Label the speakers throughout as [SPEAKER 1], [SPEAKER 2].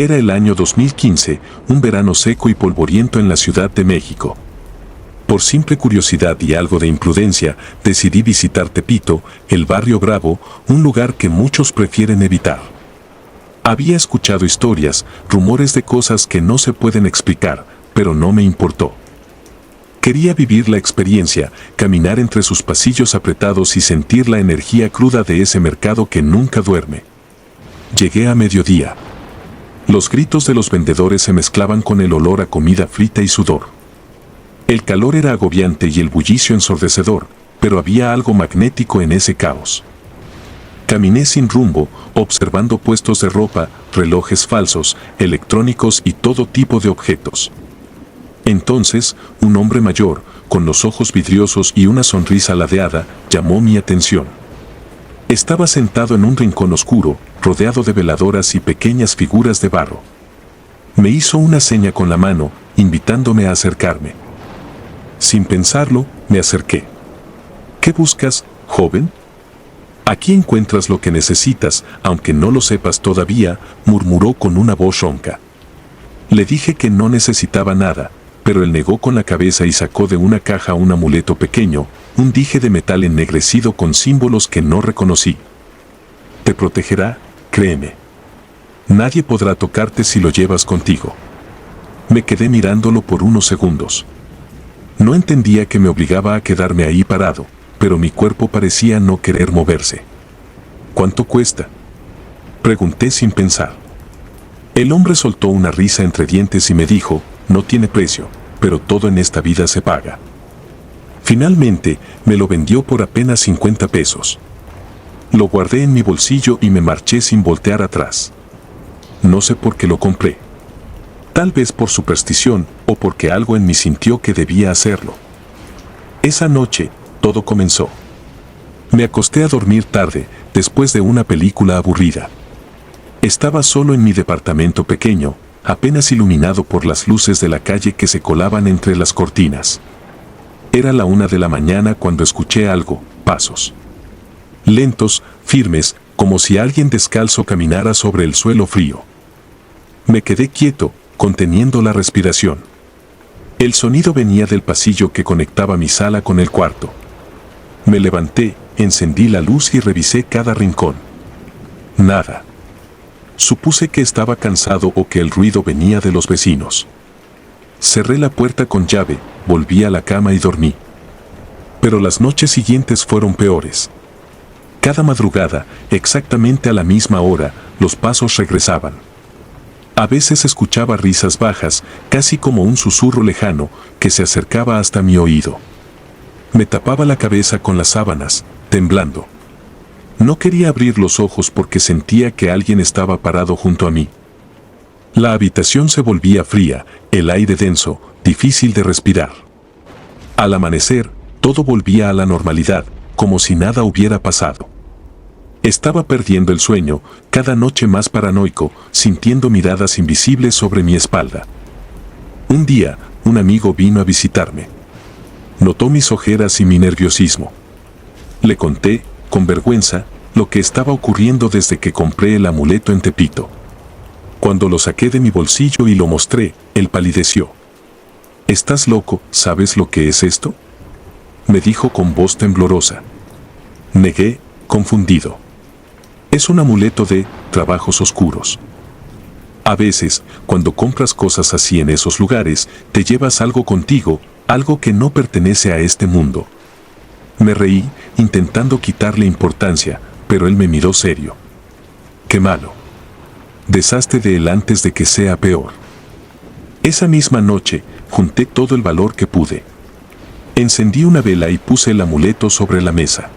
[SPEAKER 1] Era el año 2015, un verano seco y polvoriento en la Ciudad de México. Por simple curiosidad y algo de imprudencia, decidí visitar Tepito, el barrio Bravo, un lugar que muchos prefieren evitar. Había escuchado historias, rumores de cosas que no se pueden explicar, pero no me importó. Quería vivir la experiencia, caminar entre sus pasillos apretados y sentir la energía cruda de ese mercado que nunca duerme. Llegué a mediodía. Los gritos de los vendedores se mezclaban con el olor a comida frita y sudor. El calor era agobiante y el bullicio ensordecedor, pero había algo magnético en ese caos. Caminé sin rumbo, observando puestos de ropa, relojes falsos, electrónicos y todo tipo de objetos. Entonces, un hombre mayor, con los ojos vidriosos y una sonrisa ladeada, llamó mi atención. Estaba sentado en un rincón oscuro, rodeado de veladoras y pequeñas figuras de barro. Me hizo una seña con la mano, invitándome a acercarme. Sin pensarlo, me acerqué. ¿Qué buscas, joven? Aquí encuentras lo que necesitas, aunque no lo sepas todavía, murmuró con una voz ronca. Le dije que no necesitaba nada, pero él negó con la cabeza y sacó de una caja un amuleto pequeño, un dije de metal ennegrecido con símbolos que no reconocí. Te protegerá, créeme. Nadie podrá tocarte si lo llevas contigo. Me quedé mirándolo por unos segundos. No entendía que me obligaba a quedarme ahí parado, pero mi cuerpo parecía no querer moverse. ¿Cuánto cuesta?, pregunté sin pensar. El hombre soltó una risa entre dientes y me dijo, no tiene precio, pero todo en esta vida se paga. Finalmente, me lo vendió por apenas 50 pesos. Lo guardé en mi bolsillo y me marché sin voltear atrás. No sé por qué lo compré. Tal vez por superstición o porque algo en mí sintió que debía hacerlo. Esa noche, todo comenzó. Me acosté a dormir tarde, después de una película aburrida. Estaba solo en mi departamento pequeño, apenas iluminado por las luces de la calle que se colaban entre las cortinas. Era la 1 de la mañana cuando escuché algo, pasos. Lentos, firmes, como si alguien descalzo caminara sobre el suelo frío. Me quedé quieto, conteniendo la respiración. El sonido venía del pasillo que conectaba mi sala con el cuarto. Me levanté, encendí la luz y revisé cada rincón. Nada. Supuse que estaba cansado o que el ruido venía de los vecinos. Cerré la puerta con llave, volví a la cama y dormí. Pero las noches siguientes fueron peores. Cada madrugada, exactamente a la misma hora, los pasos regresaban. A veces escuchaba risas bajas, casi como un susurro lejano, que se acercaba hasta mi oído. Me tapaba la cabeza con las sábanas, temblando. No quería abrir los ojos porque sentía que alguien estaba parado junto a mí. La habitación se volvía fría, el aire denso, difícil de respirar. Al amanecer, todo volvía a la normalidad, como si nada hubiera pasado. Estaba perdiendo el sueño, cada noche más paranoico, sintiendo miradas invisibles sobre mi espalda. Un día, un amigo vino a visitarme. Notó mis ojeras y mi nerviosismo. Le conté, con vergüenza, lo que estaba ocurriendo desde que compré el amuleto en Tepito. Cuando lo saqué de mi bolsillo y lo mostré, él palideció. «¿Estás loco? ¿Sabes lo que es esto?», me dijo con voz temblorosa. Negué, confundido. Es un amuleto de trabajos oscuros. A veces, cuando compras cosas así en esos lugares, te llevas algo contigo, algo que no pertenece a este mundo. Me reí, intentando quitarle importancia, pero él me miró serio. Qué malo. Deshazte de él antes de que sea peor. Esa misma noche, junté todo el valor que pude. Encendí una vela y puse el amuleto sobre la mesa.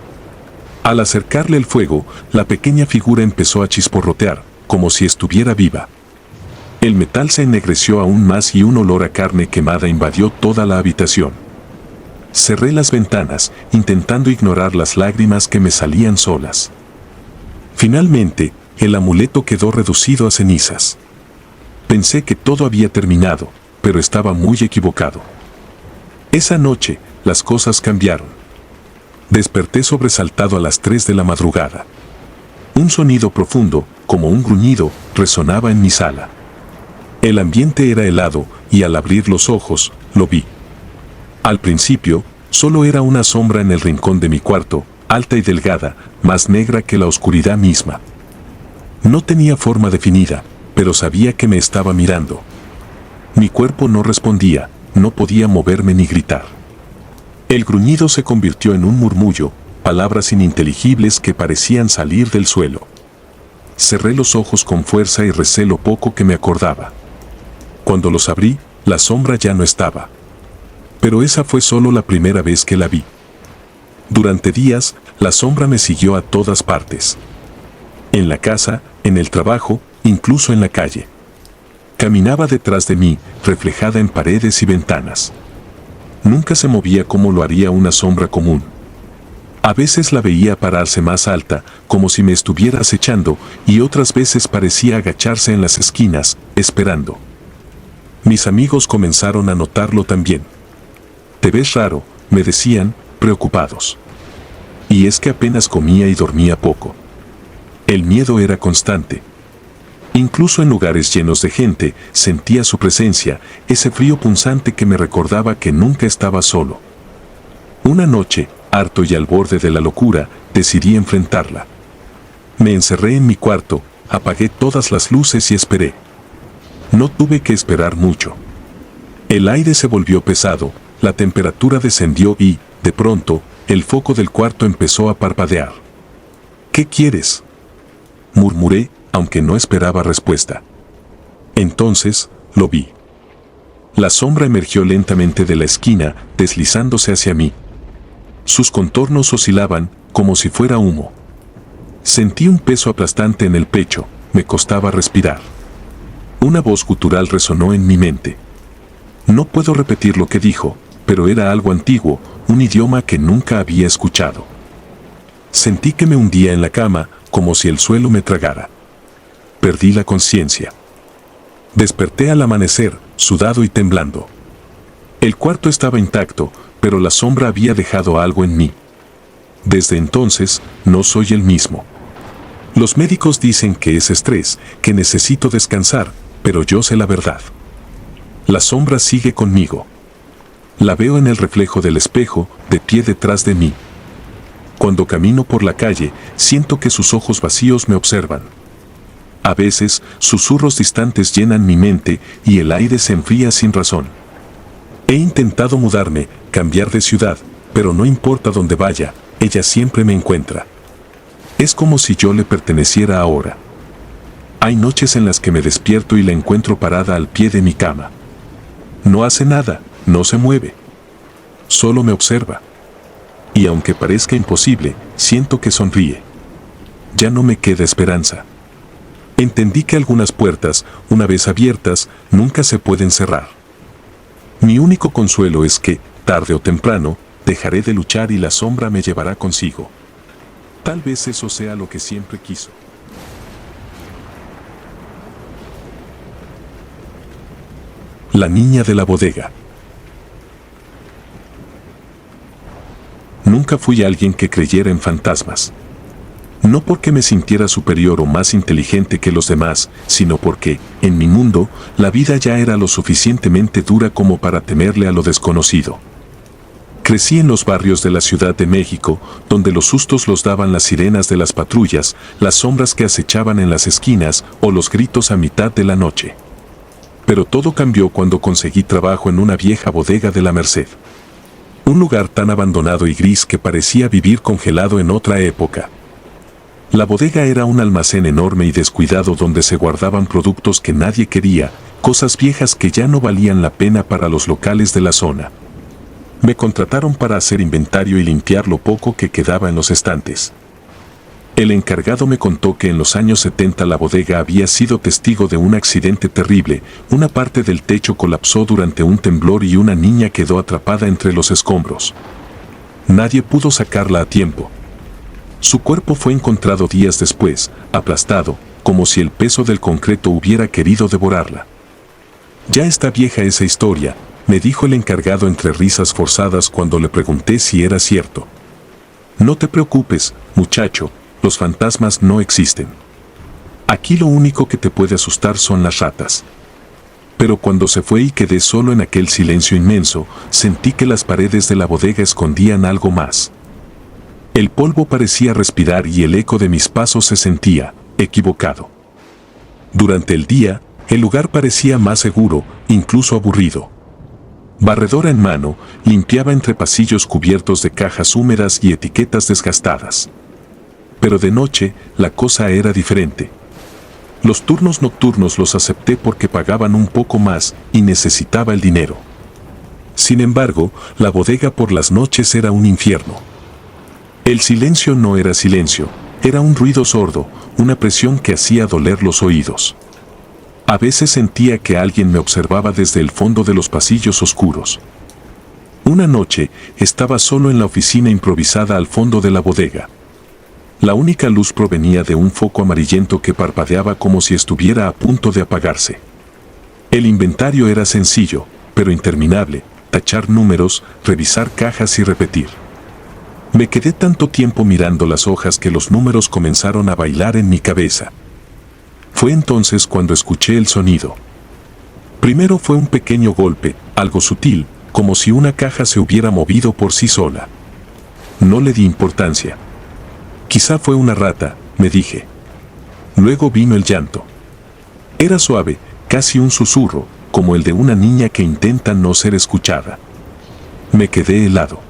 [SPEAKER 1] Al acercarle el fuego, la pequeña figura empezó a chisporrotear, como si estuviera viva. El metal se ennegreció aún más y un olor a carne quemada invadió toda la habitación. Cerré las ventanas, intentando ignorar las lágrimas que me salían solas. Finalmente, el amuleto quedó reducido a cenizas. Pensé que todo había terminado, pero estaba muy equivocado. Esa noche, las cosas cambiaron. Desperté sobresaltado a las 3 de la madrugada. Un sonido profundo, como un gruñido, resonaba en mi sala. El ambiente era helado y al abrir los ojos, lo vi. Al principio, solo era una sombra en el rincón de mi cuarto, alta y delgada, más negra que la oscuridad misma. No tenía forma definida, pero sabía que me estaba mirando. Mi cuerpo no respondía, no podía moverme ni gritar. El gruñido se convirtió en un murmullo, palabras ininteligibles que parecían salir del suelo. Cerré los ojos con fuerza y recé lo poco que me acordaba. Cuando los abrí, la sombra ya no estaba. Pero esa fue solo la primera vez que la vi. Durante días, la sombra me siguió a todas partes. En la casa, en el trabajo, incluso en la calle. Caminaba detrás de mí, reflejada en paredes y ventanas. Nunca se movía como lo haría una sombra común. A veces la veía pararse más alta, como si me estuviera acechando, y otras veces parecía agacharse en las esquinas, esperando. Mis amigos comenzaron a notarlo también. «Te ves raro», me decían, preocupados. Y es que apenas comía y dormía poco. El miedo era constante. Incluso en lugares llenos de gente, sentía su presencia, ese frío punzante que me recordaba que nunca estaba solo. Una noche, harto y al borde de la locura, decidí enfrentarla. Me encerré en mi cuarto, apagué todas las luces y esperé. No tuve que esperar mucho. El aire se volvió pesado, la temperatura descendió y, de pronto, el foco del cuarto empezó a parpadear. «¿Qué quieres?», murmuré, aunque no esperaba respuesta. Entonces, lo vi. La sombra emergió lentamente de la esquina, deslizándose hacia mí. Sus contornos oscilaban, como si fuera humo. Sentí un peso aplastante en el pecho, me costaba respirar. Una voz gutural resonó en mi mente. No puedo repetir lo que dijo, pero era algo antiguo, un idioma que nunca había escuchado. Sentí que me hundía en la cama, como si el suelo me tragara. Perdí la conciencia. Desperté al amanecer, sudado y temblando. El cuarto estaba intacto, pero la sombra había dejado algo en mí. Desde entonces, no soy el mismo. Los médicos dicen que es estrés, que necesito descansar, pero yo sé la verdad. La sombra sigue conmigo. La veo en el reflejo del espejo, de pie detrás de mí. Cuando camino por la calle, siento que sus ojos vacíos me observan. A veces, susurros distantes llenan mi mente y el aire se enfría sin razón. He intentado mudarme, cambiar de ciudad, pero no importa dónde vaya, ella siempre me encuentra. Es como si yo le perteneciera ahora. Hay noches en las que me despierto y la encuentro parada al pie de mi cama. No hace nada, no se mueve. Solo me observa. Y aunque parezca imposible, siento que sonríe. Ya no me queda esperanza. Entendí que algunas puertas, una vez abiertas, nunca se pueden cerrar. Mi único consuelo es que, tarde o temprano, dejaré de luchar y la sombra me llevará consigo. Tal vez eso sea lo que siempre quiso. La niña de la bodega. Nunca fui alguien que creyera en fantasmas. No porque me sintiera superior o más inteligente que los demás, sino porque, en mi mundo, la vida ya era lo suficientemente dura como para temerle a lo desconocido. Crecí en los barrios de la Ciudad de México, donde los sustos los daban las sirenas de las patrullas, las sombras que acechaban en las esquinas o los gritos a mitad de la noche. Pero todo cambió cuando conseguí trabajo en una vieja bodega de la Merced. Un lugar tan abandonado y gris que parecía vivir congelado en otra época. La bodega era un almacén enorme y descuidado donde se guardaban productos que nadie quería, cosas viejas que ya no valían la pena para los locales de la zona. Me contrataron para hacer inventario y limpiar lo poco que quedaba en los estantes. El encargado me contó que en los años 70 la bodega había sido testigo de un accidente terrible, una parte del techo colapsó durante un temblor y una niña quedó atrapada entre los escombros. Nadie pudo sacarla a tiempo. Su cuerpo fue encontrado días después, aplastado, como si el peso del concreto hubiera querido devorarla. Ya está vieja esa historia, me dijo el encargado entre risas forzadas cuando le pregunté si era cierto. No te preocupes, muchacho, los fantasmas no existen. Aquí lo único que te puede asustar son las ratas. Pero cuando se fue y quedé solo en aquel silencio inmenso, sentí que las paredes de la bodega escondían algo más. El polvo parecía respirar y el eco de mis pasos se sentía equivocado. Durante el día, el lugar parecía más seguro, incluso aburrido. Barredora en mano, limpiaba entre pasillos cubiertos de cajas húmedas y etiquetas desgastadas. Pero de noche, la cosa era diferente. Los turnos nocturnos los acepté porque pagaban un poco más y necesitaba el dinero. Sin embargo, la bodega por las noches era un infierno. El silencio no era silencio, era un ruido sordo, una presión que hacía doler los oídos. A veces sentía que alguien me observaba desde el fondo de los pasillos oscuros. Una noche, estaba solo en la oficina improvisada al fondo de la bodega. La única luz provenía de un foco amarillento que parpadeaba como si estuviera a punto de apagarse. El inventario era sencillo, pero interminable: tachar números, revisar cajas y repetir. Me quedé tanto tiempo mirando las hojas que los números comenzaron a bailar en mi cabeza. Fue entonces cuando escuché el sonido. Primero fue un pequeño golpe, algo sutil, como si una caja se hubiera movido por sí sola. No le di importancia. Quizá fue una rata, me dije. Luego vino el llanto. Era suave, casi un susurro, como el de una niña que intenta no ser escuchada. Me quedé helado.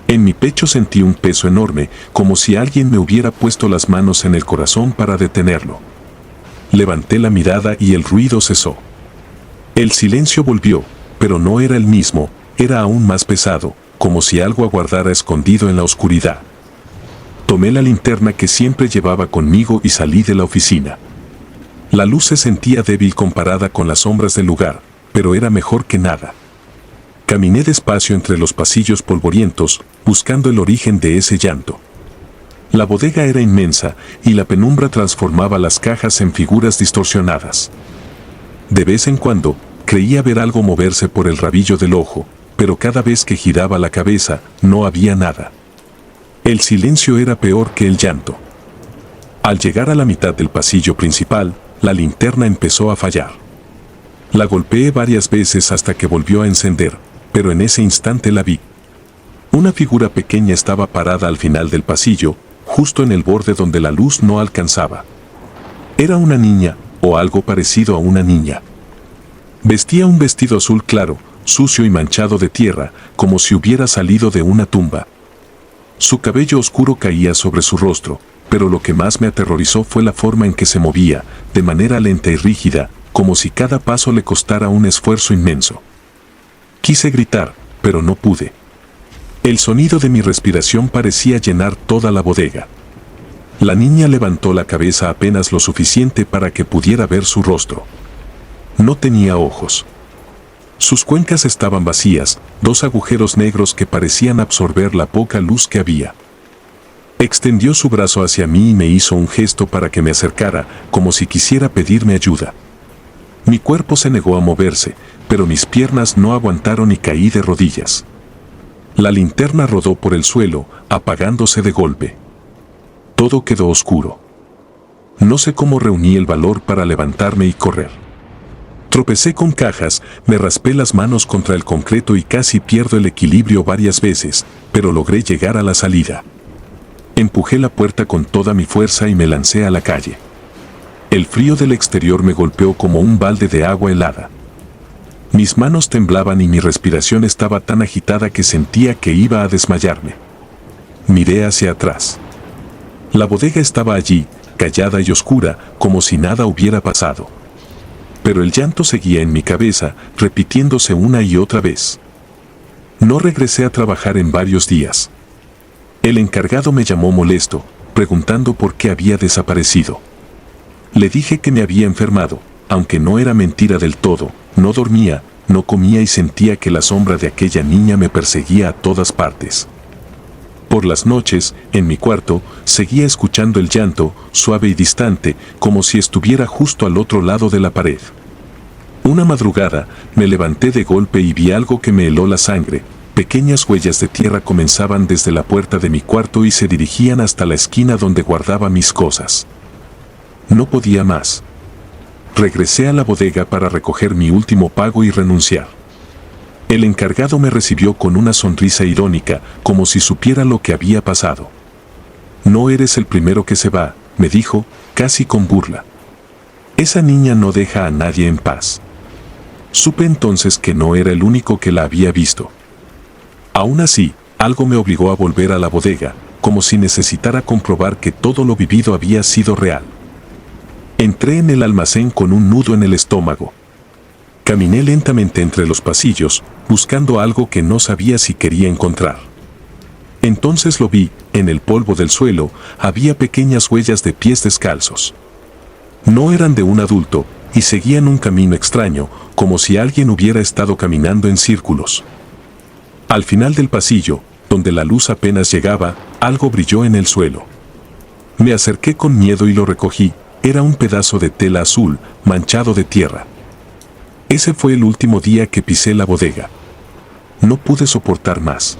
[SPEAKER 1] En mi pecho sentí un peso enorme, como si alguien me hubiera puesto las manos en el corazón para detenerlo. Levanté la mirada y el ruido cesó. El silencio volvió, pero no era el mismo, era aún más pesado, como si algo aguardara escondido en la oscuridad. Tomé la linterna que siempre llevaba conmigo y salí de la oficina. La luz se sentía débil comparada con las sombras del lugar, pero era mejor que nada. Caminé despacio entre los pasillos polvorientos, buscando el origen de ese llanto. La bodega era inmensa, y la penumbra transformaba las cajas en figuras distorsionadas. De vez en cuando, creía ver algo moverse por el rabillo del ojo, pero cada vez que giraba la cabeza, no había nada. El silencio era peor que el llanto. Al llegar a la mitad del pasillo principal, la linterna empezó a fallar. La golpeé varias veces hasta que volvió a encender, pero en ese instante la vi. Una figura pequeña estaba parada al final del pasillo, justo en el borde donde la luz no alcanzaba. Era una niña, o algo parecido a una niña. Vestía un vestido azul claro, sucio y manchado de tierra, como si hubiera salido de una tumba. Su cabello oscuro caía sobre su rostro, pero lo que más me aterrorizó fue la forma en que se movía, de manera lenta y rígida, como si cada paso le costara un esfuerzo inmenso. Quise gritar, pero no pude. El sonido de mi respiración parecía llenar toda la bodega. La niña levantó la cabeza apenas lo suficiente para que pudiera ver su rostro. No tenía ojos. Sus cuencas estaban vacías, dos agujeros negros que parecían absorber la poca luz que había. Extendió su brazo hacia mí y me hizo un gesto para que me acercara, como si quisiera pedirme ayuda. Mi cuerpo se negó a moverse, pero mis piernas no aguantaron y caí de rodillas. La linterna rodó por el suelo, apagándose de golpe. Todo quedó oscuro. No sé cómo reuní el valor para levantarme y correr. Tropecé con cajas, me raspé las manos contra el concreto y casi pierdo el equilibrio varias veces, pero logré llegar a la salida. Empujé la puerta con toda mi fuerza y me lancé a la calle. El frío del exterior me golpeó como un balde de agua helada. Mis manos temblaban y mi respiración estaba tan agitada que sentía que iba a desmayarme. Miré hacia atrás. La bodega estaba allí, callada y oscura, como si nada hubiera pasado. Pero el llanto seguía en mi cabeza, repitiéndose una y otra vez. No regresé a trabajar en varios días. El encargado me llamó molesto, preguntando por qué había desaparecido. Le dije que me había enfermado, aunque no era mentira del todo. No dormía, no comía y sentía que la sombra de aquella niña me perseguía a todas partes. Por las noches, en mi cuarto, seguía escuchando el llanto, suave y distante, como si estuviera justo al otro lado de la pared. Una madrugada, me levanté de golpe y vi algo que me heló la sangre. Pequeñas huellas de tierra comenzaban desde la puerta de mi cuarto y se dirigían hasta la esquina donde guardaba mis cosas. No podía más. Regresé a la bodega para recoger mi último pago y renunciar. El encargado me recibió con una sonrisa irónica, como si supiera lo que había pasado. No eres el primero que se va, me dijo, casi con burla. Esa niña no deja a nadie en paz. Supe entonces que no era el único que la había visto. Aún así, algo me obligó a volver a la bodega, como si necesitara comprobar que todo lo vivido había sido real. Entré en el almacén con un nudo en el estómago. Caminé lentamente entre los pasillos, buscando algo que no sabía si quería encontrar. Entonces lo vi, en el polvo del suelo, había pequeñas huellas de pies descalzos. No eran de un adulto, y seguían un camino extraño, como si alguien hubiera estado caminando en círculos. Al final del pasillo, donde la luz apenas llegaba, algo brilló en el suelo. Me acerqué con miedo y lo recogí. Era un pedazo de tela azul, manchado de tierra. Ese fue el último día que pisé la bodega. No pude soportar más.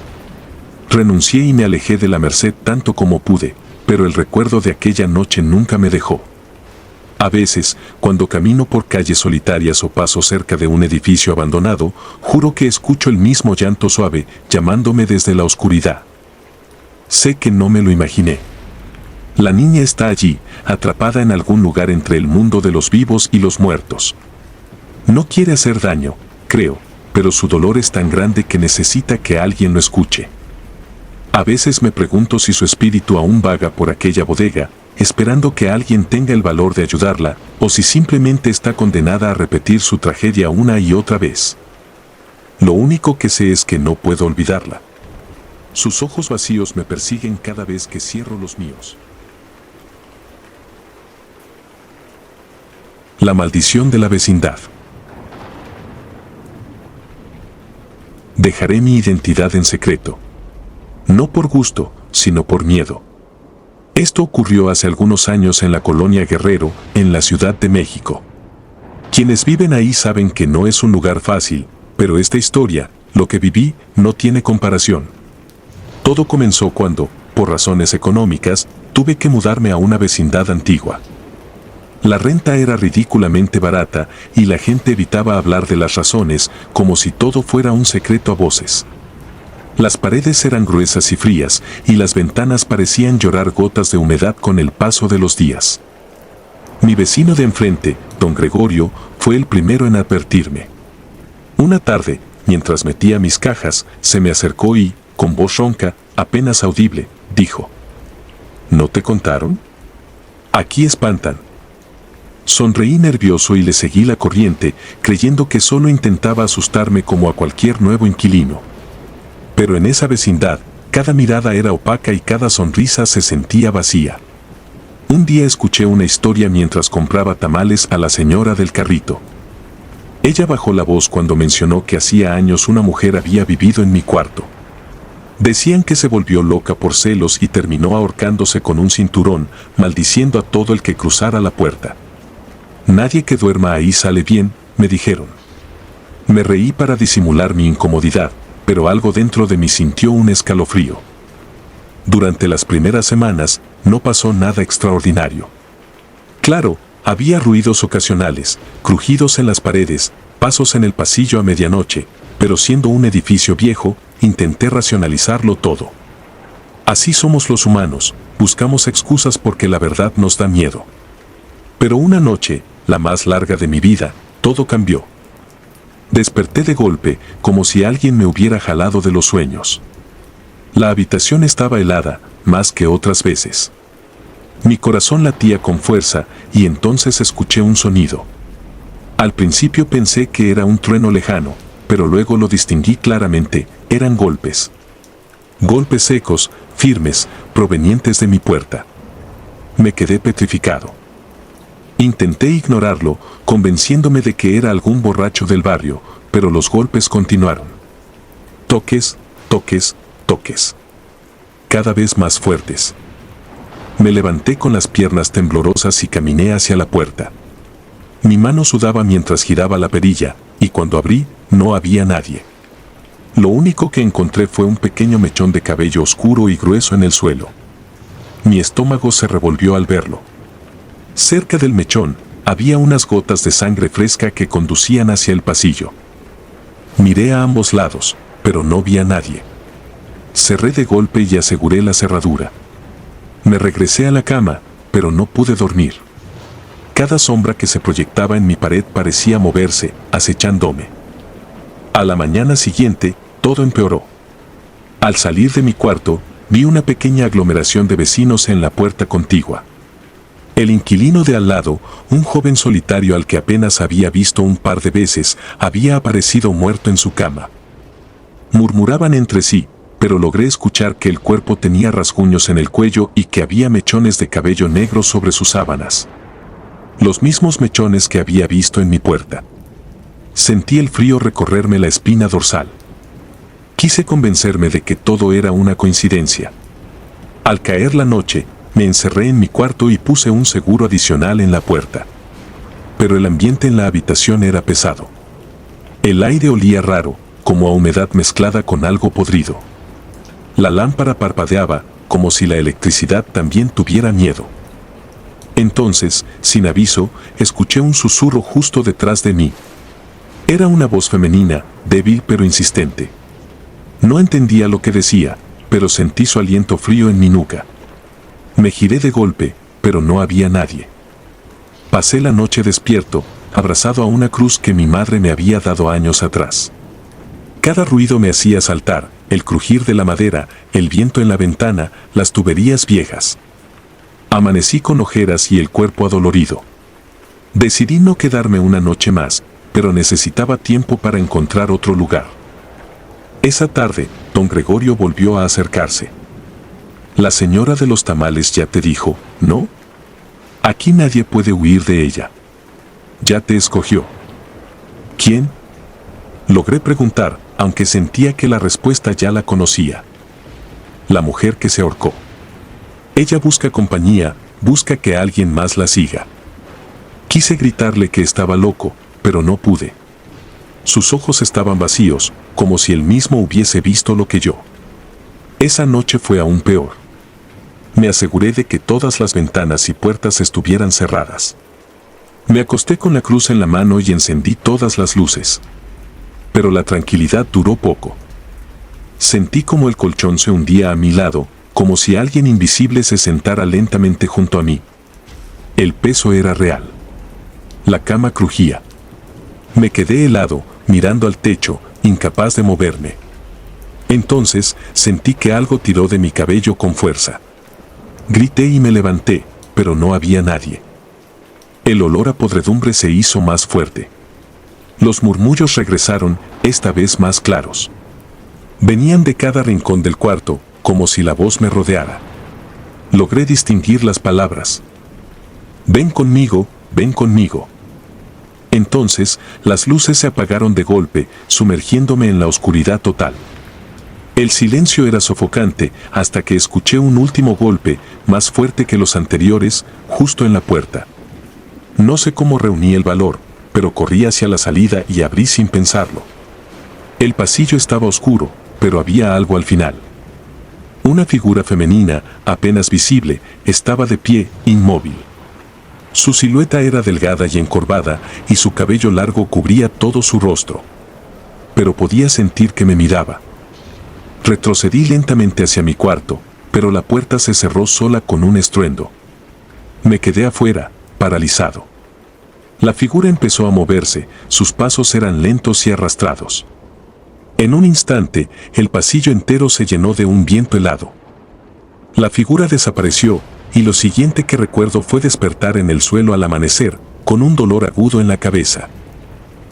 [SPEAKER 1] Renuncié y me alejé de la Merced tanto como pude, pero el recuerdo de aquella noche nunca me dejó. A veces, cuando camino por calles solitarias o paso cerca de un edificio abandonado, juro que escucho el mismo llanto suave, llamándome desde la oscuridad. Sé que no me lo imaginé. La niña está allí, atrapada en algún lugar entre el mundo de los vivos y los muertos. No quiere hacer daño, creo, pero su dolor es tan grande que necesita que alguien lo escuche. A veces me pregunto si su espíritu aún vaga por aquella bodega, esperando que alguien tenga el valor de ayudarla, o si simplemente está condenada a repetir su tragedia una y otra vez. Lo único que sé es que no puedo olvidarla. Sus ojos vacíos me persiguen cada vez que cierro los míos. La maldición de la vecindad. Dejaré mi identidad en secreto. No por gusto, sino por miedo. Esto ocurrió hace algunos años en la colonia Guerrero, en la Ciudad de México. Quienes viven ahí saben que no es un lugar fácil, pero esta historia, lo que viví, no tiene comparación. Todo comenzó cuando, por razones económicas, tuve que mudarme a una vecindad antigua. La renta era ridículamente barata y la gente evitaba hablar de las razones, como si todo fuera un secreto a voces. Las paredes eran gruesas y frías, y las ventanas parecían llorar gotas de humedad con el paso de los días. Mi vecino de enfrente, don Gregorio, fue el primero en advertirme. Una tarde, mientras metía mis cajas, se me acercó y, con voz ronca, apenas audible, dijo: ¿No te contaron? Aquí espantan. Sonreí nervioso y le seguí la corriente, creyendo que solo intentaba asustarme como a cualquier nuevo inquilino. Pero en esa vecindad, cada mirada era opaca y cada sonrisa se sentía vacía. Un día escuché una historia mientras compraba tamales a la señora del carrito. Ella bajó la voz cuando mencionó que hacía años una mujer había vivido en mi cuarto. Decían que se volvió loca por celos y terminó ahorcándose con un cinturón, maldiciendo a todo el que cruzara la puerta. Nadie que duerma ahí sale bien, me dijeron. Me reí para disimular mi incomodidad, pero algo dentro de mí sintió un escalofrío. Durante las primeras semanas, no pasó nada extraordinario. Claro, había ruidos ocasionales, crujidos en las paredes, pasos en el pasillo a medianoche, pero siendo un edificio viejo, intenté racionalizarlo todo. Así somos los humanos, buscamos excusas porque la verdad nos da miedo. Pero una noche, la más larga de mi vida, todo cambió. Desperté de golpe, como si alguien me hubiera jalado de los sueños. La habitación estaba helada, más que otras veces. Mi corazón latía con fuerza, y entonces escuché un sonido. Al principio pensé que era un trueno lejano, pero luego lo distinguí claramente, eran golpes. Golpes secos, firmes, provenientes de mi puerta. Me quedé petrificado. Intenté ignorarlo, convenciéndome de que era algún borracho del barrio, pero los golpes continuaron. Toques, toques, toques. Cada vez más fuertes. Me levanté con las piernas temblorosas y caminé hacia la puerta. Mi mano sudaba mientras giraba la perilla, y cuando abrí, no había nadie. Lo único que encontré fue un pequeño mechón de cabello oscuro y grueso en el suelo. Mi estómago se revolvió al verlo. Cerca del mechón, Había unas gotas de sangre fresca que conducían hacia el pasillo. Miré a ambos lados, pero no vi a nadie. Cerré de golpe y aseguré la cerradura. Me regresé a la cama, pero no pude dormir. Cada sombra que se proyectaba en mi pared parecía moverse, acechándome. A la mañana siguiente, todo empeoró. Al salir de mi cuarto, vi una pequeña aglomeración de vecinos en la puerta contigua. El inquilino de al lado, un joven solitario al que apenas había visto un par de veces, había aparecido muerto en su cama. Murmuraban entre sí, pero logré escuchar que el cuerpo tenía rasguños en el cuello y que había mechones de cabello negro sobre sus sábanas. Los mismos mechones que había visto en mi puerta. Sentí el frío recorrerme la espina dorsal. Quise convencerme de que todo era una coincidencia. Al caer la noche, me encerré en mi cuarto y puse un seguro adicional en la puerta. Pero el ambiente en la habitación era pesado. El aire olía raro, como a humedad mezclada con algo podrido. La lámpara parpadeaba, como si la electricidad también tuviera miedo. Entonces, sin aviso, escuché un susurro justo detrás de mí. Era una voz femenina, débil pero insistente. No entendía lo que decía, pero sentí su aliento frío en mi nuca. Me giré de golpe, pero no había nadie. Pasé la noche despierto, abrazado a una cruz que mi madre me había dado años atrás. Cada ruido me hacía saltar, el crujir de la madera, el viento en la ventana, las tuberías viejas. Amanecí con ojeras y el cuerpo adolorido. Decidí no quedarme una noche más, pero necesitaba tiempo para encontrar otro lugar. Esa tarde, don Gregorio volvió a acercarse. La señora de los tamales ya te dijo, ¿no? Aquí nadie puede huir de ella. Ya te escogió. ¿Quién? Logré preguntar, aunque sentía que la respuesta ya la conocía. La mujer que se ahorcó. Ella busca compañía, busca que alguien más la siga. Quise gritarle que estaba loco, pero no pude. Sus ojos estaban vacíos, como si él mismo hubiese visto lo que yo. Esa noche fue aún peor. Me aseguré de que todas las ventanas y puertas estuvieran cerradas. Me acosté con la cruz en la mano y encendí todas las luces. Pero la tranquilidad duró poco. Sentí como el colchón se hundía a mi lado, como si alguien invisible se sentara lentamente junto a mí. El peso era real. La cama crujía. Me quedé helado, mirando al techo, incapaz de moverme. Entonces, sentí que algo tiró de mi cabello con fuerza. Grité y me levanté, pero no había nadie. El olor a podredumbre se hizo más fuerte. Los murmullos regresaron, esta vez más claros. Venían de cada rincón del cuarto, como si la voz me rodeara. Logré distinguir las palabras. Ven conmigo, ven conmigo. Entonces, las luces se apagaron de golpe, sumergiéndome en la oscuridad total. El silencio era sofocante hasta que escuché un último golpe, más fuerte que los anteriores, justo en la puerta. No sé cómo reuní el valor, pero corrí hacia la salida y abrí sin pensarlo. El pasillo estaba oscuro, pero había algo al final. Una figura femenina, apenas visible, estaba de pie, inmóvil. Su silueta era delgada y encorvada, y su cabello largo cubría todo su rostro. Pero podía sentir que me miraba. Retrocedí lentamente hacia mi cuarto, pero la puerta se cerró sola con un estruendo. Me quedé afuera, paralizado. La figura empezó a moverse, sus pasos eran lentos y arrastrados. En un instante, el pasillo entero se llenó de un viento helado. La figura desapareció, y lo siguiente que recuerdo fue despertar en el suelo al amanecer, con un dolor agudo en la cabeza.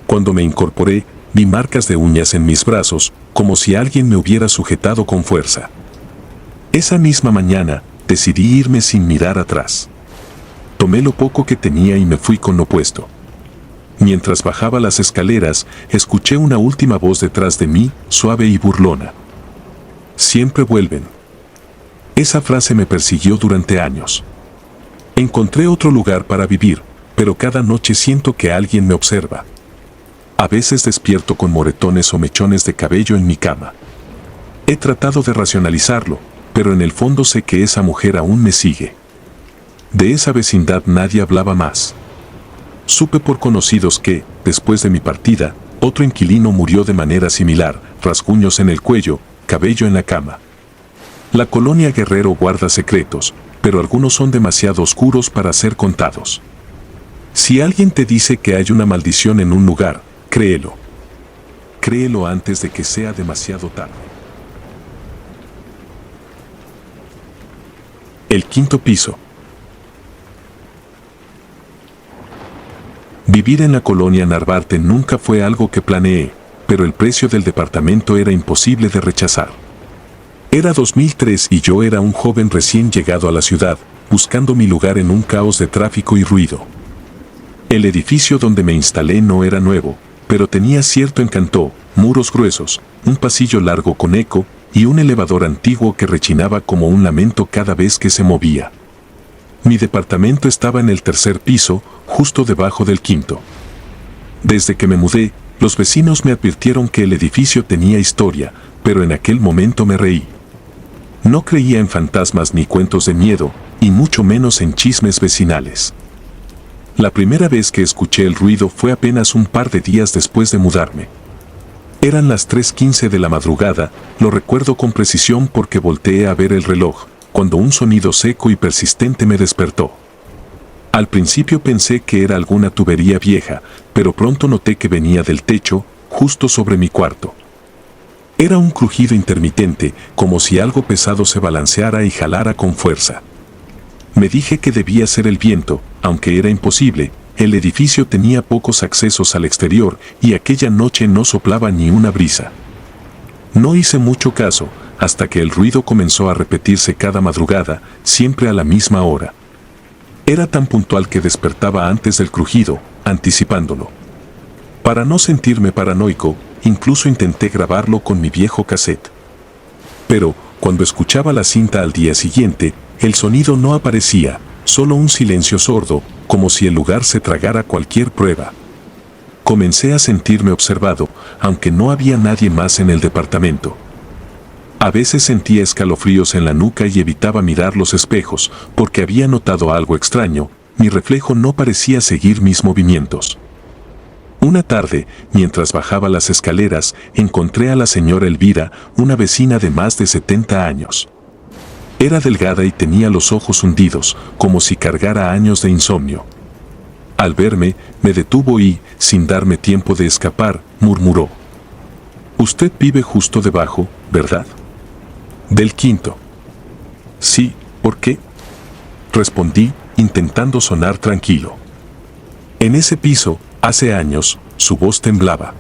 [SPEAKER 1] Cuando me incorporé, vi marcas de uñas en mis brazos, como si alguien me hubiera sujetado con fuerza. Esa misma mañana, decidí irme sin mirar atrás. Tomé lo poco que tenía y me fui con lo puesto. Mientras bajaba las escaleras, escuché una última voz detrás de mí, suave y burlona. Siempre vuelven. Esa frase me persiguió durante años. Encontré otro lugar para vivir, pero cada noche siento que alguien me observa. A veces despierto con moretones o mechones de cabello en mi cama. He tratado de racionalizarlo, pero en el fondo sé que esa mujer aún me sigue. De esa vecindad nadie hablaba más. Supe por conocidos que, después de mi partida, otro inquilino murió de manera similar, rasguños en el cuello, cabello en la cama. La colonia Guerrero guarda secretos, pero algunos son demasiado oscuros para ser contados. Si alguien te dice que hay una maldición en un lugar, créelo. Créelo antes de que sea demasiado tarde. El quinto piso. Vivir en la colonia Narvarte nunca fue algo que planeé, pero el precio del departamento era imposible de rechazar. Era 2003 y yo era un joven recién llegado a la ciudad, buscando mi lugar en un caos de tráfico y ruido. El edificio donde me instalé no era nuevo, pero tenía cierto encanto, muros gruesos, un pasillo largo con eco y un elevador antiguo que rechinaba como un lamento cada vez que se movía. Mi departamento estaba en el tercer piso, justo debajo del quinto. Desde que me mudé, los vecinos me advirtieron que el edificio tenía historia, pero en aquel momento me reí. No creía en fantasmas ni cuentos de miedo, y mucho menos en chismes vecinales. La primera vez que escuché el ruido fue apenas un par de días después de mudarme. Eran las 3:15 de la madrugada, lo recuerdo con precisión porque volteé a ver el reloj, cuando un sonido seco y persistente me despertó. Al principio pensé que era alguna tubería vieja, pero pronto noté que venía del techo, justo sobre mi cuarto. Era un crujido intermitente, como si algo pesado se balanceara y jalara con fuerza. Me dije que debía ser el viento, aunque era imposible. El edificio tenía pocos accesos al exterior y aquella noche no soplaba ni una brisa. No hice mucho caso, hasta que el ruido comenzó a repetirse cada madrugada, siempre a la misma hora. Era tan puntual que despertaba antes del crujido, anticipándolo. Para no sentirme paranoico, incluso intenté grabarlo con mi viejo cassette. Pero, cuando escuchaba la cinta al día siguiente, el sonido no aparecía, solo un silencio sordo, como si el lugar se tragara cualquier prueba. Comencé a sentirme observado, aunque no había nadie más en el departamento. A veces sentía escalofríos en la nuca y evitaba mirar los espejos, porque había notado algo extraño, mi reflejo no parecía seguir mis movimientos. Una tarde, mientras bajaba las escaleras, encontré a la señora Elvira, una vecina de más de 70 años. Era delgada y tenía los ojos hundidos, como si cargara años de insomnio. Al verme, me detuvo y, sin darme tiempo de escapar, murmuró: «Usted vive justo debajo, ¿verdad?». «Del quinto». «Sí, ¿por qué?», respondí, intentando sonar tranquilo. «En ese piso, hace años», su voz temblaba.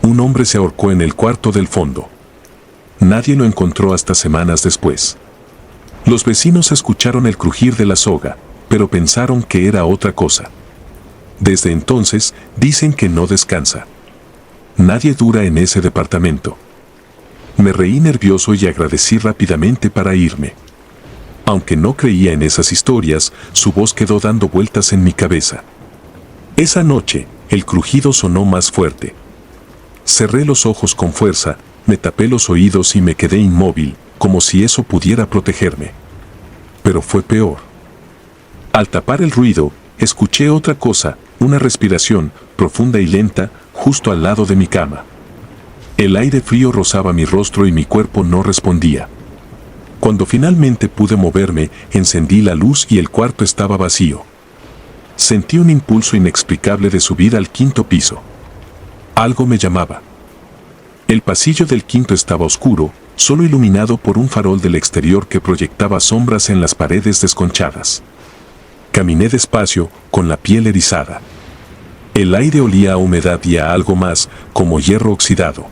[SPEAKER 1] «Un hombre se ahorcó en el cuarto del fondo. Nadie lo encontró hasta semanas después. Los vecinos escucharon el crujir de la soga, pero pensaron que era otra cosa. Desde entonces, dicen que no descansa. Nadie dura en ese departamento». Me reí nervioso y agradecí rápidamente para irme. Aunque no creía en esas historias, su voz quedó dando vueltas en mi cabeza. Esa noche, el crujido sonó más fuerte. Cerré los ojos con fuerza, me tapé los oídos y me quedé inmóvil, como si eso pudiera protegerme. Pero fue peor. Al tapar el ruido, escuché otra cosa, una respiración, profunda y lenta, justo al lado de mi cama. El aire frío rozaba mi rostro y mi cuerpo no respondía. Cuando finalmente pude moverme, encendí la luz y el cuarto estaba vacío. Sentí un impulso inexplicable de subir al quinto piso. Algo me llamaba. El pasillo del quinto estaba oscuro, solo iluminado por un farol del exterior que proyectaba sombras en las paredes desconchadas. Caminé despacio, con la piel erizada. El aire olía a humedad y a algo más, como hierro oxidado.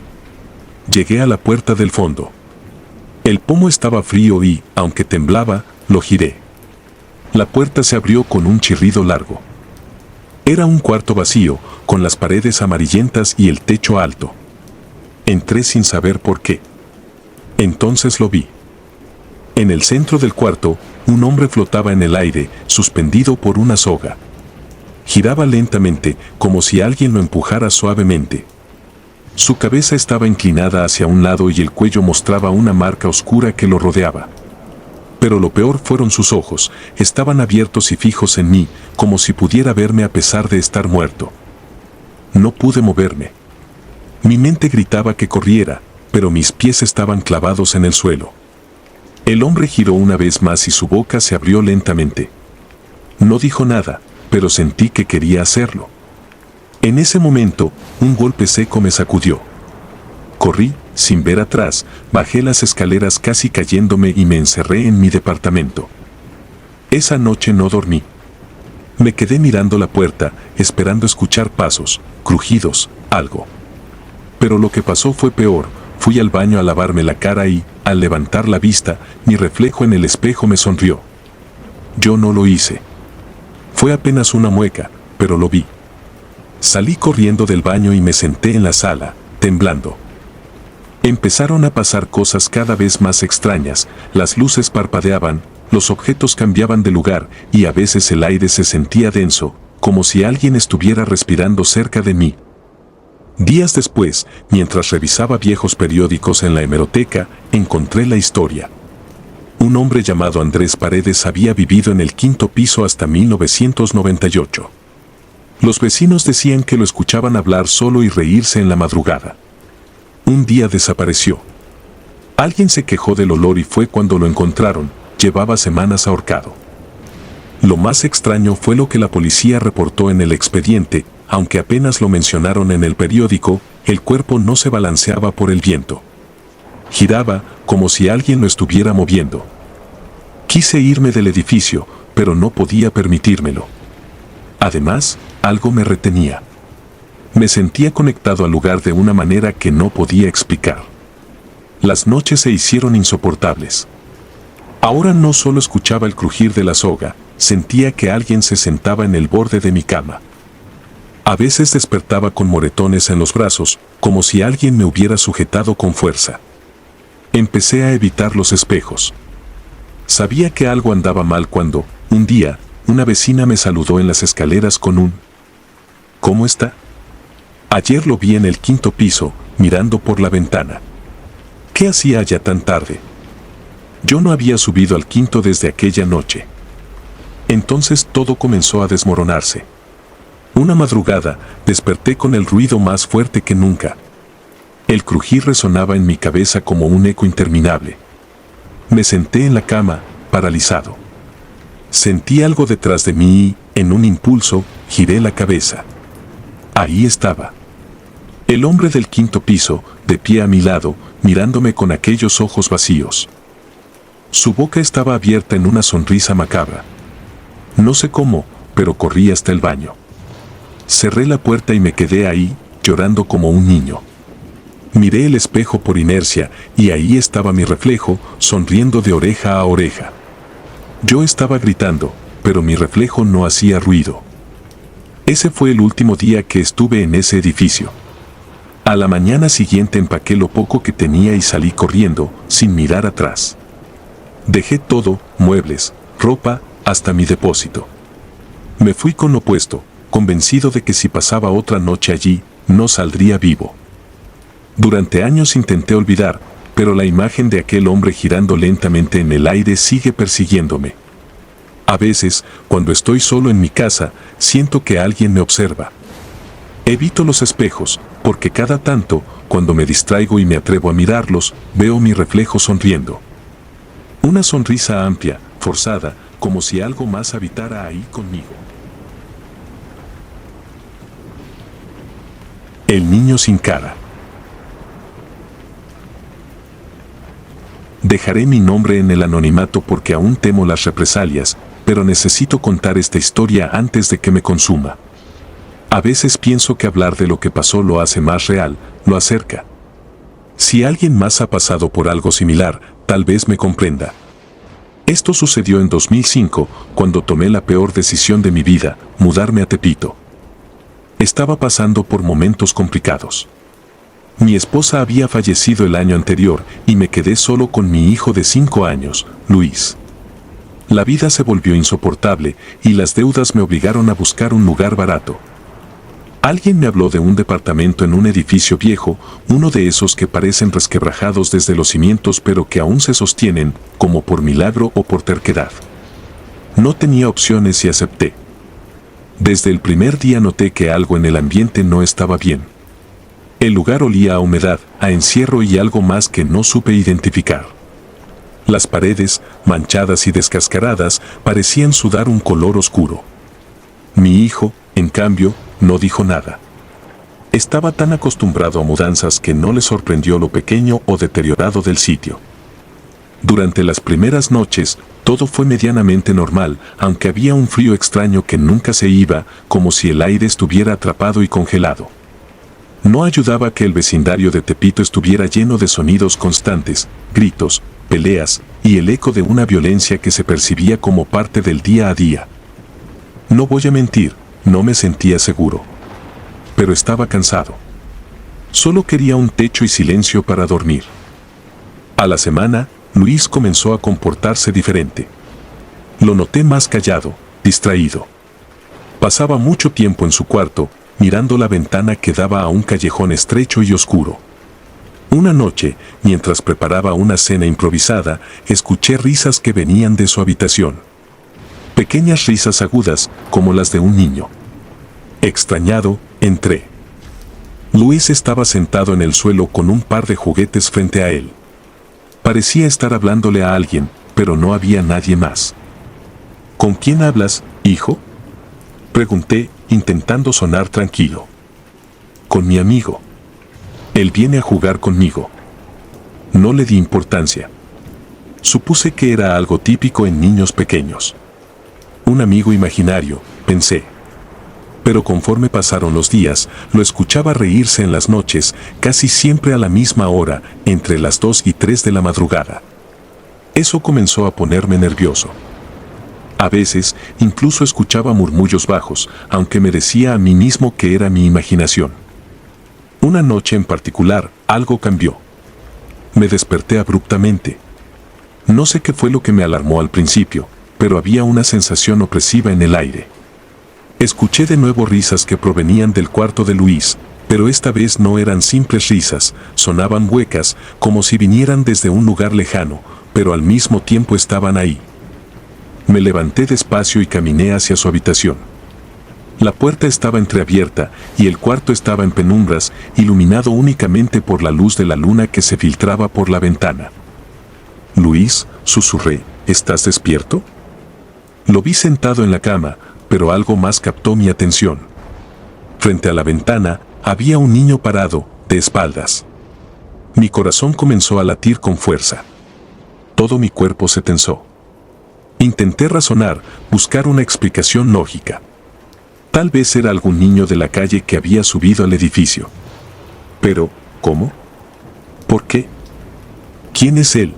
[SPEAKER 1] Llegué a la puerta del fondo. El pomo estaba frío y, aunque temblaba, lo giré. La puerta se abrió con un chirrido largo. Era un cuarto vacío, con las paredes amarillentas y el techo alto. Entré sin saber por qué. Entonces lo vi. En el centro del cuarto, un hombre flotaba en el aire, suspendido por una soga. Giraba lentamente, como si alguien lo empujara suavemente. Su cabeza estaba inclinada hacia un lado y el cuello mostraba una marca oscura que lo rodeaba. Pero lo peor fueron sus ojos, estaban abiertos y fijos en mí, como si pudiera verme a pesar de estar muerto. No pude moverme. Mi mente gritaba que corriera, pero mis pies estaban clavados en el suelo. El hombre giró una vez más y su boca se abrió lentamente. No dijo nada, pero sentí que quería hacerlo. En ese momento, un golpe seco me sacudió. Corrí, sin ver atrás, bajé las escaleras casi cayéndome y me encerré en mi departamento. Esa noche no dormí. Me quedé mirando la puerta, esperando escuchar pasos, crujidos, algo. Pero lo que pasó fue peor. Fui al baño a lavarme la cara y, al levantar la vista, mi reflejo en el espejo me sonrió. Yo no lo hice. Fue apenas una mueca, pero lo vi. Salí corriendo del baño y me senté en la sala, temblando. Empezaron a pasar cosas cada vez más extrañas, las luces parpadeaban, los objetos cambiaban de lugar y a veces el aire se sentía denso, como si alguien estuviera respirando cerca de mí. Días después, mientras revisaba viejos periódicos en la hemeroteca, encontré la historia. Un hombre llamado Andrés Paredes había vivido en el 5º piso hasta 1998. Los vecinos decían que lo escuchaban hablar solo y reírse en la madrugada. Un día desapareció. Alguien se quejó del olor y fue cuando lo encontraron, llevaba semanas ahorcado. Lo más extraño fue lo que la policía reportó en el expediente, aunque apenas lo mencionaron en el periódico, el cuerpo no se balanceaba por el viento. Giraba, como si alguien lo estuviera moviendo. Quise irme del edificio, pero no podía permitírmelo. Además, algo me retenía. Me sentía conectado al lugar de una manera que no podía explicar. Las noches se hicieron insoportables. Ahora no solo escuchaba el crujir de la soga, sentía que alguien se sentaba en el borde de mi cama. A veces despertaba con moretones en los brazos, como si alguien me hubiera sujetado con fuerza. Empecé a evitar los espejos. Sabía que algo andaba mal cuando, un día, una vecina me saludó en las escaleras con un ¿cómo está? Ayer lo vi en el 5º piso, mirando por la ventana. ¿Qué hacía allá tan tarde? Yo no había subido al 5º desde aquella noche. Entonces todo comenzó a desmoronarse. Una madrugada, desperté con el ruido más fuerte que nunca. El crujir resonaba en mi cabeza como un eco interminable. Me senté en la cama, paralizado. Sentí algo detrás de mí y, en un impulso, giré la cabeza. Ahí estaba. El hombre del 5º piso, de pie a mi lado, mirándome con aquellos ojos vacíos. Su boca estaba abierta en una sonrisa macabra. No sé cómo, pero corrí hasta el baño. Cerré la puerta y me quedé ahí, llorando como un niño. Miré el espejo por inercia y ahí estaba mi reflejo, sonriendo de oreja a oreja. Yo estaba gritando, pero mi reflejo no hacía ruido. Ese fue el último día que estuve en ese edificio. A la mañana siguiente empaqué lo poco que tenía y salí corriendo, sin mirar atrás. Dejé todo, muebles, ropa, hasta mi depósito. Me fui con lo puesto, convencido de que si pasaba otra noche allí, no saldría vivo. Durante años intenté olvidar, pero la imagen de aquel hombre girando lentamente en el aire sigue persiguiéndome. A veces, cuando estoy solo en mi casa, siento que alguien me observa. Evito los espejos, porque cada tanto, cuando me distraigo y me atrevo a mirarlos, veo mi reflejo sonriendo. Una sonrisa amplia, forzada, como si algo más habitara ahí conmigo. El niño sin cara. Dejaré mi nombre en el anonimato porque aún temo las represalias, pero necesito contar esta historia antes de que me consuma. A veces pienso que hablar de lo que pasó lo hace más real, lo acerca. Si alguien más ha pasado por algo similar, tal vez me comprenda. Esto sucedió en 2005, cuando tomé la peor decisión de mi vida, mudarme a Tepito. Estaba pasando por momentos complicados. Mi esposa había fallecido el año anterior y me quedé solo con mi hijo de 5 años, Luis. La vida se volvió insoportable y las deudas me obligaron a buscar un lugar barato. Alguien me habló de un departamento en un edificio viejo, uno de esos que parecen resquebrajados desde los cimientos pero que aún se sostienen, como por milagro o por terquedad. No tenía opciones y acepté. Desde el primer día noté que algo en el ambiente no estaba bien. El lugar olía a humedad, a encierro y algo más que no supe identificar. Las paredes, manchadas y descascaradas, parecían sudar un color oscuro. Mi hijo, en cambio, no dijo nada. Estaba tan acostumbrado a mudanzas que no le sorprendió lo pequeño o deteriorado del sitio. Durante las primeras noches, todo fue medianamente normal, aunque había un frío extraño que nunca se iba, como si el aire estuviera atrapado y congelado. No ayudaba que el vecindario de Tepito estuviera lleno de sonidos constantes, gritos, peleas y el eco de una violencia que se percibía como parte del día a día. No voy a mentir, no me sentía seguro. Pero estaba cansado. Solo quería un techo y silencio para dormir. A la semana, Luis comenzó a comportarse diferente. Lo noté más callado, distraído. Pasaba mucho tiempo en su cuarto, mirando la ventana que daba a un callejón estrecho y oscuro. Una noche, mientras preparaba una cena improvisada, escuché risas que venían de su habitación. Pequeñas risas agudas, como las de un niño. Extrañado, entré. Luis estaba sentado en el suelo con un par de juguetes frente a él. Parecía estar hablándole a alguien, pero no había nadie más. ¿Con quién hablas, hijo?, pregunté, intentando sonar tranquilo. Con mi amigo. Él viene a jugar conmigo. No le di importancia. Supuse que era algo típico en niños pequeños. Un amigo imaginario, pensé. Pero conforme pasaron los días, lo escuchaba reírse en las noches, casi siempre a la misma hora, entre las 2 y 3 de la madrugada. Eso comenzó a ponerme nervioso. A veces, incluso escuchaba murmullos bajos, aunque me decía a mí mismo que era mi imaginación. Una noche en particular, algo cambió. Me desperté abruptamente. No sé qué fue lo que me alarmó al principio, pero había una sensación opresiva en el aire. Escuché de nuevo risas que provenían del cuarto de Luis, pero esta vez no eran simples risas, sonaban huecas, como si vinieran desde un lugar lejano, pero al mismo tiempo estaban ahí. Me levanté despacio y caminé hacia su habitación. La puerta estaba entreabierta y el cuarto estaba en penumbras, iluminado únicamente por la luz de la luna que se filtraba por la ventana. Luis, susurré, ¿estás despierto? Lo vi sentado en la cama, pero algo más captó mi atención. Frente a la ventana, había un niño parado, de espaldas. Mi corazón comenzó a latir con fuerza. Todo mi cuerpo se tensó. Intenté razonar, buscar una explicación lógica. Tal vez era algún niño de la calle que había subido al edificio. Pero, ¿cómo? ¿Por qué? ¿Quién es él?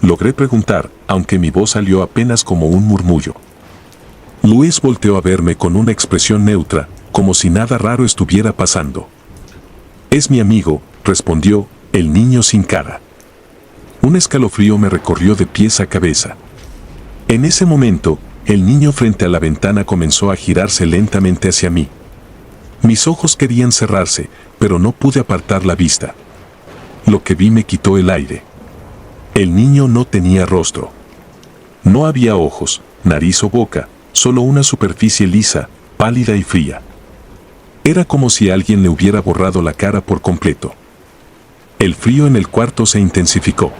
[SPEAKER 1] Logré preguntar, aunque mi voz salió apenas como un murmullo. Luis volteó a verme con una expresión neutra, como si nada raro estuviera pasando. Es mi amigo, respondió, el niño sin cara. Un escalofrío me recorrió de pies a cabeza. En ese momento, el niño frente a la ventana comenzó a girarse lentamente hacia mí. Mis ojos querían cerrarse, pero no pude apartar la vista. Lo que vi me quitó el aire. El niño no tenía rostro. No había ojos, nariz o boca, solo una superficie lisa, pálida y fría. Era como si alguien le hubiera borrado la cara por completo. El frío en el cuarto se intensificó.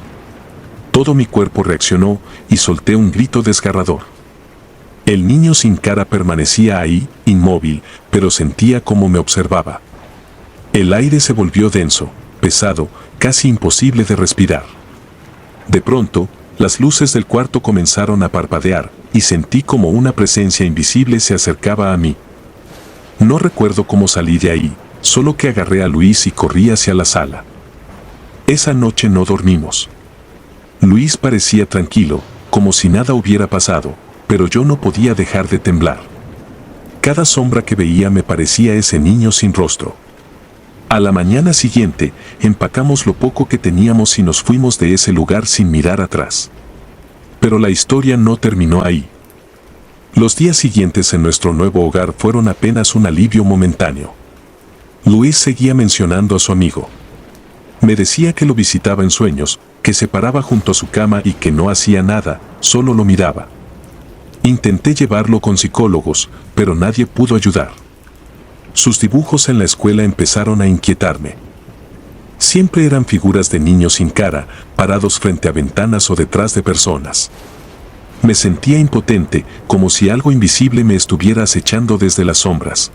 [SPEAKER 1] Todo mi cuerpo reaccionó y solté un grito desgarrador. El niño sin cara permanecía ahí, inmóvil, pero sentía cómo me observaba. El aire se volvió denso, pesado, casi imposible de respirar. De pronto, las luces del cuarto comenzaron a parpadear y sentí como una presencia invisible se acercaba a mí. No recuerdo cómo salí de ahí, solo que agarré a Luis y corrí hacia la sala. Esa noche no dormimos. Luis parecía tranquilo, como si nada hubiera pasado, pero yo no podía dejar de temblar. Cada sombra que veía me parecía ese niño sin rostro. A la mañana siguiente, empacamos lo poco que teníamos y nos fuimos de ese lugar sin mirar atrás. Pero la historia no terminó ahí. Los días siguientes en nuestro nuevo hogar fueron apenas un alivio momentáneo. Luis seguía mencionando a su amigo. Me decía que lo visitaba en sueños, que se paraba junto a su cama y que no hacía nada, solo lo miraba. Intenté llevarlo con psicólogos, pero nadie pudo ayudar. Sus dibujos en la escuela empezaron a inquietarme. Siempre eran figuras de niños sin cara, parados frente a ventanas o detrás de personas. Me sentía impotente, como si algo invisible me estuviera acechando desde las sombras.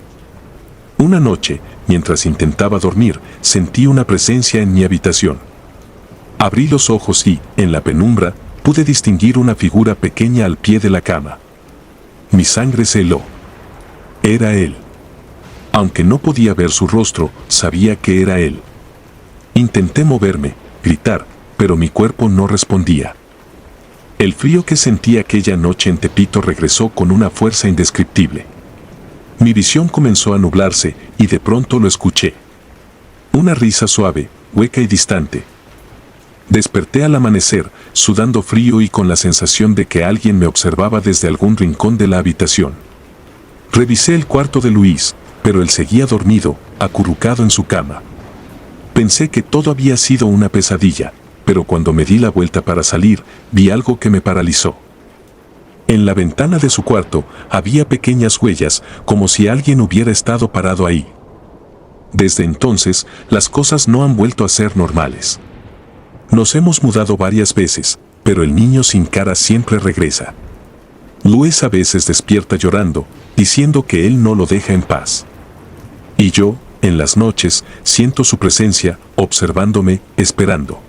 [SPEAKER 1] Una noche, mientras intentaba dormir, sentí una presencia en mi habitación. Abrí los ojos y, en la penumbra, pude distinguir una figura pequeña al pie de la cama. Mi sangre se heló. Era él. Aunque no podía ver su rostro, sabía que era él. Intenté moverme, gritar, pero mi cuerpo no respondía. El frío que sentí aquella noche en Tepito regresó con una fuerza indescriptible. Mi visión comenzó a nublarse y de pronto lo escuché. Una risa suave, hueca y distante. Desperté al amanecer, sudando frío y con la sensación de que alguien me observaba desde algún rincón de la habitación. Revisé el cuarto de Luis, pero él seguía dormido, acurrucado en su cama. Pensé que todo había sido una pesadilla, pero cuando me di la vuelta para salir, vi algo que me paralizó. En la ventana de su cuarto había pequeñas huellas, como si alguien hubiera estado parado ahí. Desde entonces, las cosas no han vuelto a ser normales. Nos hemos mudado varias veces, pero el niño sin cara siempre regresa. Luis a veces despierta llorando, diciendo que él no lo deja en paz. Y yo, en las noches, siento su presencia, observándome, esperando.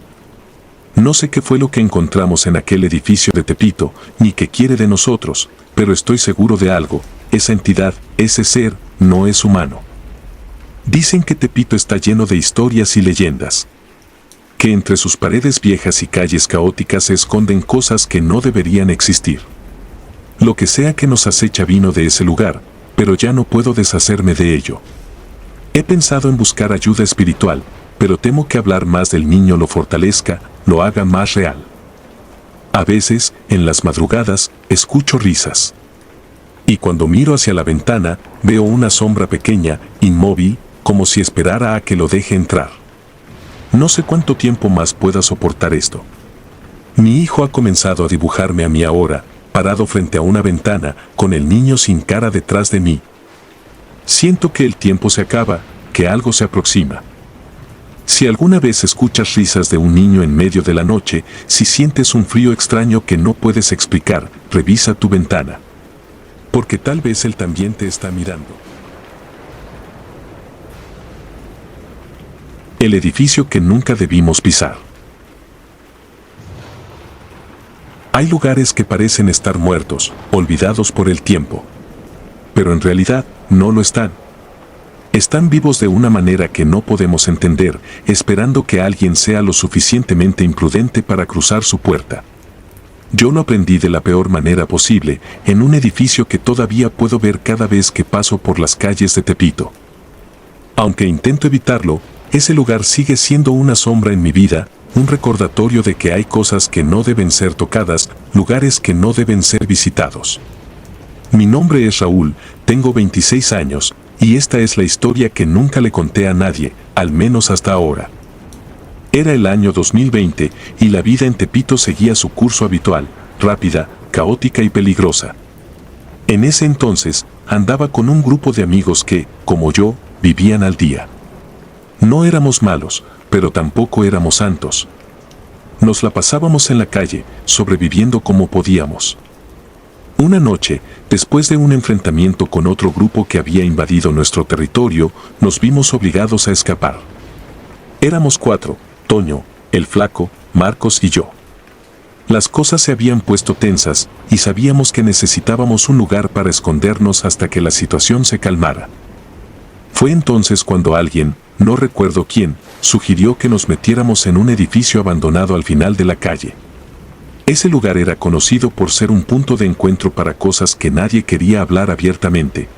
[SPEAKER 1] No sé qué fue lo que encontramos en aquel edificio de Tepito, ni qué quiere de nosotros, pero estoy seguro de algo: esa entidad, ese ser, no es humano. Dicen que Tepito está lleno de historias y leyendas. Que entre sus paredes viejas y calles caóticas se esconden cosas que no deberían existir. Lo que sea que nos acecha vino de ese lugar, pero ya no puedo deshacerme de ello. He pensado en buscar ayuda espiritual, pero temo que hablar más del niño lo fortalezca, lo haga más real. A veces, en las madrugadas, escucho risas. Y cuando miro hacia la ventana, veo una sombra pequeña, inmóvil, como si esperara a que lo deje entrar. No sé cuánto tiempo más pueda soportar esto. Mi hijo ha comenzado a dibujarme a mí ahora, parado frente a una ventana, con el niño sin cara detrás de mí. Siento que el tiempo se acaba, que algo se aproxima. Si alguna vez escuchas risas de un niño en medio de la noche, si sientes un frío extraño que no puedes explicar, revisa tu ventana. Porque tal vez él también te está mirando. El edificio que nunca debimos pisar. Hay lugares que parecen estar muertos, olvidados por el tiempo. Pero en realidad, no lo están. Están vivos de una manera que no podemos entender, esperando que alguien sea lo suficientemente imprudente para cruzar su puerta. Yo lo aprendí de la peor manera posible, en un edificio que todavía puedo ver cada vez que paso por las calles de Tepito. Aunque intento evitarlo, ese lugar sigue siendo una sombra en mi vida, un recordatorio de que hay cosas que no deben ser tocadas, lugares que no deben ser visitados. Mi nombre es Raúl, tengo 26 años, y esta es la historia que nunca le conté a nadie, al menos hasta ahora. Era el año 2020 y la vida en Tepito seguía su curso habitual, rápida, caótica y peligrosa. En ese entonces, andaba con un grupo de amigos que, como yo, vivían al día. No éramos malos, pero tampoco éramos santos. Nos la pasábamos en la calle, sobreviviendo como podíamos. Una noche, después de un enfrentamiento con otro grupo que había invadido nuestro territorio, nos vimos obligados a escapar. Éramos 4, Toño, el Flaco, Marcos y yo. Las cosas se habían puesto tensas, y sabíamos que necesitábamos un lugar para escondernos hasta que la situación se calmara. Fue entonces cuando alguien, no recuerdo quién, sugirió que nos metiéramos en un edificio abandonado al final de la calle. Ese lugar era conocido por ser un punto de encuentro para cosas que nadie quería hablar abiertamente.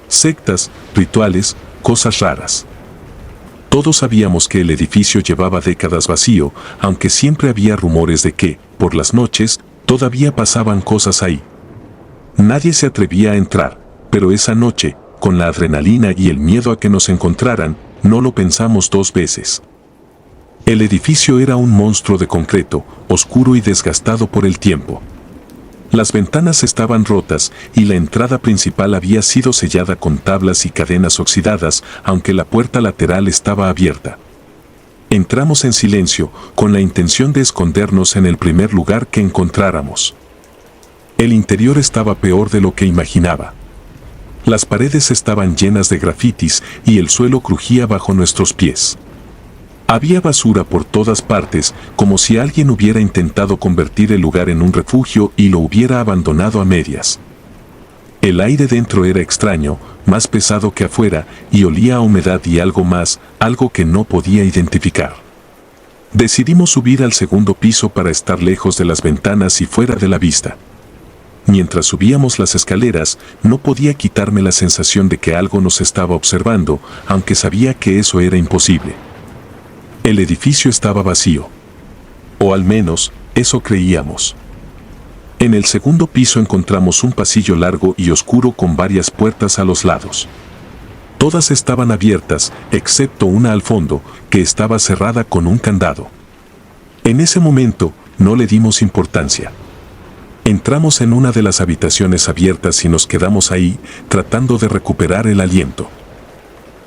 [SPEAKER 1] Sectas, rituales, cosas raras. Todos sabíamos que el edificio llevaba décadas vacío, aunque siempre había rumores de que, por las noches, todavía pasaban cosas ahí. Nadie se atrevía a entrar, pero esa noche, con la adrenalina y el miedo a que nos encontraran, no lo pensamos dos veces. El edificio era un monstruo de concreto, oscuro y desgastado por el tiempo. Las ventanas estaban rotas y la entrada principal había sido sellada con tablas y cadenas oxidadas, aunque la puerta lateral estaba abierta. Entramos en silencio, con la intención de escondernos en el primer lugar que encontráramos. El interior estaba peor de lo que imaginaba. Las paredes estaban llenas de grafitis y el suelo crujía bajo nuestros pies. Había basura por todas partes, como si alguien hubiera intentado convertir el lugar en un refugio y lo hubiera abandonado a medias. El aire dentro era extraño, más pesado que afuera, y olía a humedad y algo más, algo que no podía identificar. Decidimos subir al segundo piso para estar lejos de las ventanas y fuera de la vista. Mientras subíamos las escaleras, no podía quitarme la sensación de que algo nos estaba observando, aunque sabía que eso era imposible. El edificio estaba vacío. O al menos, eso creíamos. En el segundo piso encontramos un pasillo largo y oscuro con varias puertas a los lados. Todas estaban abiertas, excepto una al fondo, que estaba cerrada con un candado. En ese momento, no le dimos importancia. Entramos en una de las habitaciones abiertas y nos quedamos ahí, tratando de recuperar el aliento.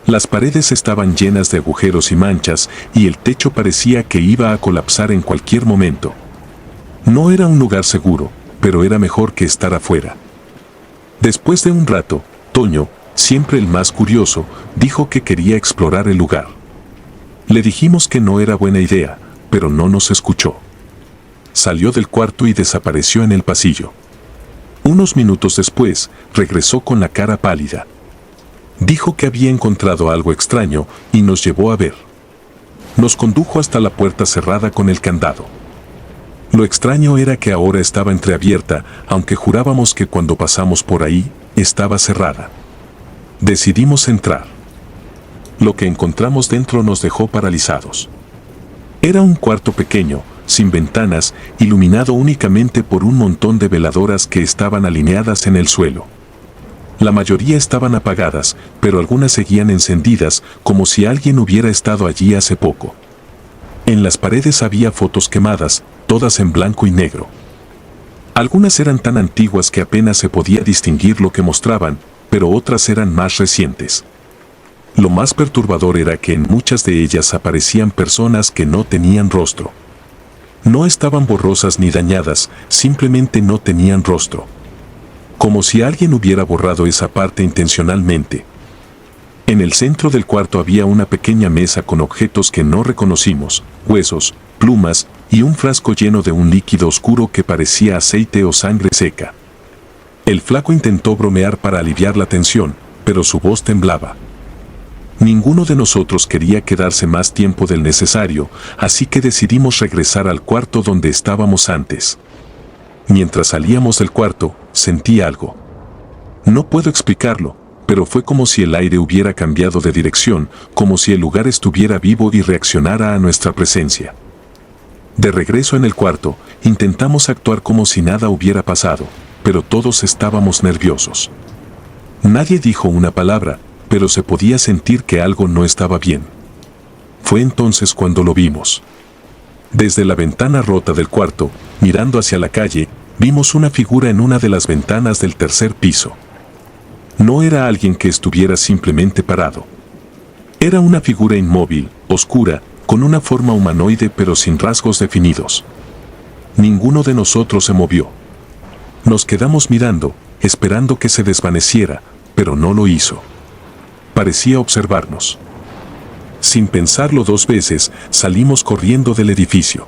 [SPEAKER 1] Las paredes estaban llenas de agujeros y manchas, y el techo parecía que iba a colapsar en cualquier momento. No era un lugar seguro, pero era mejor que estar afuera. Después de un rato, Toño, siempre el más curioso, dijo que quería explorar el lugar. Le dijimos que no era buena idea, pero no nos escuchó. Salió del cuarto y desapareció en el pasillo. Unos minutos después, regresó con la cara pálida. Dijo que había encontrado algo extraño y nos llevó a ver. Nos condujo hasta la puerta cerrada con el candado. Lo extraño era que ahora estaba entreabierta, aunque jurábamos que cuando pasamos por ahí, estaba cerrada. Decidimos entrar. Lo que encontramos dentro nos dejó paralizados. Era un cuarto pequeño, sin ventanas, iluminado únicamente por un montón de veladoras que estaban alineadas en el suelo. La mayoría estaban apagadas, pero algunas seguían encendidas, como si alguien hubiera estado allí hace poco. En las paredes había fotos quemadas, todas en blanco y negro. Algunas eran tan antiguas que apenas se podía distinguir lo que mostraban, pero otras eran más recientes. Lo más perturbador era que en muchas de ellas aparecían personas que no tenían rostro. No estaban borrosas ni dañadas, simplemente no tenían rostro. Como si alguien hubiera borrado esa parte intencionalmente. En el centro del cuarto había una pequeña mesa con objetos que no reconocimos, huesos, plumas y un frasco lleno de un líquido oscuro que parecía aceite o sangre seca. El flaco intentó bromear para aliviar la tensión, pero su voz temblaba. Ninguno de nosotros quería quedarse más tiempo del necesario, así que decidimos regresar al cuarto donde estábamos antes. Mientras salíamos del cuarto, sentí algo. No puedo explicarlo, pero fue como si el aire hubiera cambiado de dirección, como si el lugar estuviera vivo y reaccionara a nuestra presencia. De regreso en el cuarto, intentamos actuar como si nada hubiera pasado, pero todos estábamos nerviosos. Nadie dijo una palabra, pero se podía sentir que algo no estaba bien. Fue entonces cuando lo vimos. Desde la ventana rota del cuarto, mirando hacia la calle, vimos una figura en una de las ventanas del tercer piso. No era alguien que estuviera simplemente parado. Era una figura inmóvil, oscura, con una forma humanoide pero sin rasgos definidos. Ninguno de nosotros se movió. Nos quedamos mirando, esperando que se desvaneciera, pero no lo hizo. Parecía observarnos. Sin pensarlo dos veces, salimos corriendo del edificio.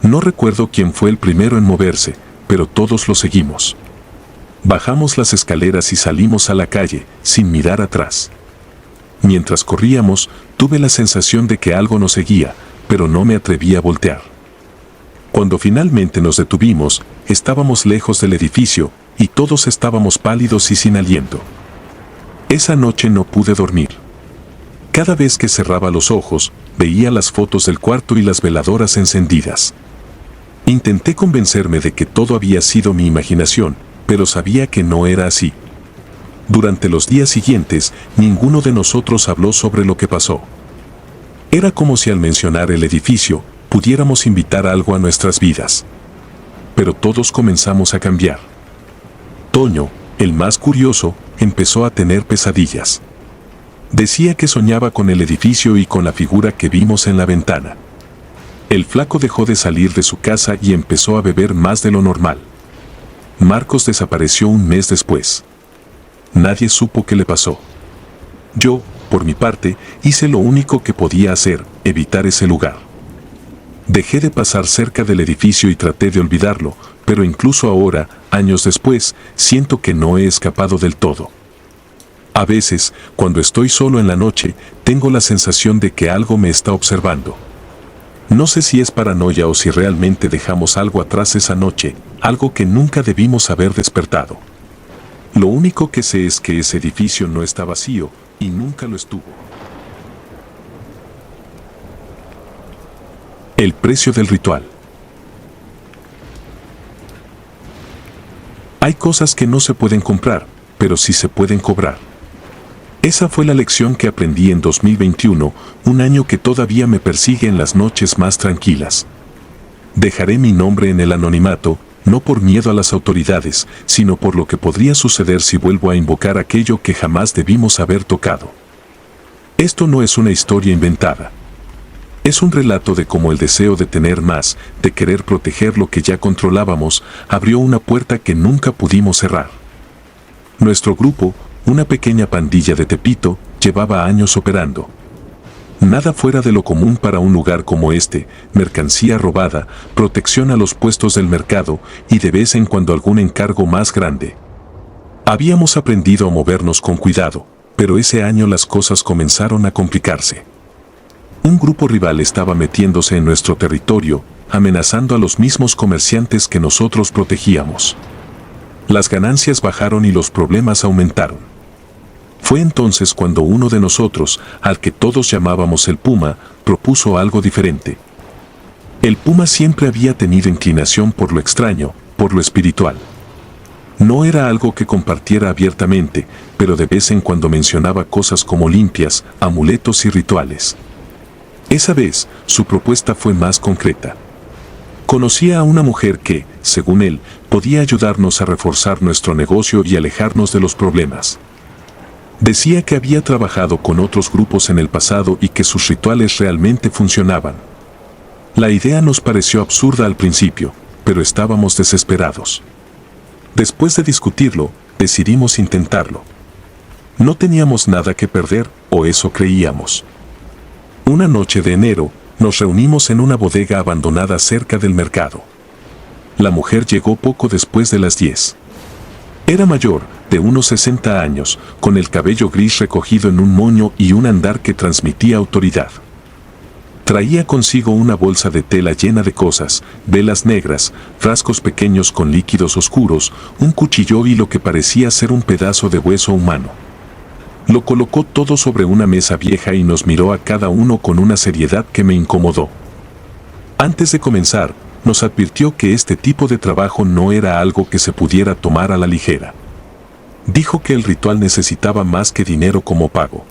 [SPEAKER 1] No recuerdo quién fue el primero en moverse, pero todos lo seguimos. Bajamos las escaleras y salimos a la calle, sin mirar atrás. Mientras corríamos, tuve la sensación de que algo nos seguía, pero no me atreví a voltear. Cuando finalmente nos detuvimos, estábamos lejos del edificio, y todos estábamos pálidos y sin aliento. Esa noche no pude dormir. Cada vez que cerraba los ojos, veía las fotos del cuarto y las veladoras encendidas. Intenté convencerme de que todo había sido mi imaginación, pero sabía que no era así. Durante los días siguientes, ninguno de nosotros habló sobre lo que pasó. Era como si al mencionar el edificio, pudiéramos invitar algo a nuestras vidas. Pero todos comenzamos a cambiar. Toño, el más curioso, empezó a tener pesadillas. Decía que soñaba con el edificio y con la figura que vimos en la ventana. El flaco dejó de salir de su casa y empezó a beber más de lo normal. Marcos desapareció un mes después. Nadie supo qué le pasó. Yo, por mi parte, hice lo único que podía hacer, evitar ese lugar. Dejé de pasar cerca del edificio y traté de olvidarlo, pero incluso ahora, años después, siento que no he escapado del todo. A veces, cuando estoy solo en la noche, tengo la sensación de que algo me está observando. No sé si es paranoia o si realmente dejamos algo atrás esa noche, algo que nunca debimos haber despertado. Lo único que sé es que ese edificio no está vacío, y nunca lo estuvo. El precio del ritual. Hay cosas que no se pueden comprar, pero sí se pueden cobrar. Esa fue la lección que aprendí en 2021, un año que todavía me persigue en las noches más tranquilas. Dejaré mi nombre en el anonimato, no por miedo a las autoridades, sino por lo que podría suceder si vuelvo a invocar aquello que jamás debimos haber tocado. Esto no es una historia inventada. Es un relato de cómo el deseo de tener más, de querer proteger lo que ya controlábamos, abrió una puerta que nunca pudimos cerrar. Nuestro grupo, una pequeña pandilla de Tepito, llevaba años operando. Nada fuera de lo común para un lugar como este, mercancía robada, protección a los puestos del mercado y de vez en cuando algún encargo más grande. Habíamos aprendido a movernos con cuidado, pero ese año las cosas comenzaron a complicarse. Un grupo rival estaba metiéndose en nuestro territorio, amenazando a los mismos comerciantes que nosotros protegíamos. Las ganancias bajaron y los problemas aumentaron. Fue entonces cuando uno de nosotros, al que todos llamábamos el Puma, propuso algo diferente. El Puma siempre había tenido inclinación por lo extraño, por lo espiritual. No era algo que compartiera abiertamente, pero de vez en cuando mencionaba cosas como limpias, amuletos y rituales. Esa vez, su propuesta fue más concreta. Conocía a una mujer que, según él, podía ayudarnos a reforzar nuestro negocio y alejarnos de los problemas. Decía que había trabajado con otros grupos en el pasado y que sus rituales realmente funcionaban. La idea nos pareció absurda al principio, pero estábamos desesperados. Después de discutirlo, decidimos intentarlo. No teníamos nada que perder, o eso creíamos. Una noche de enero, nos reunimos en una bodega abandonada cerca del mercado. La mujer llegó poco después de las 10. Era mayor, de unos 60 años, con el cabello gris recogido en un moño y un andar que transmitía autoridad. Traía consigo una bolsa de tela llena de cosas, velas negras, frascos pequeños con líquidos oscuros, un cuchillo y lo que parecía ser un pedazo de hueso humano. Lo colocó todo sobre una mesa vieja y nos miró a cada uno con una seriedad que me incomodó. Antes de comenzar, nos advirtió que este tipo de trabajo no era algo que se pudiera tomar a la ligera. Dijo que el ritual necesitaba más que dinero como pago.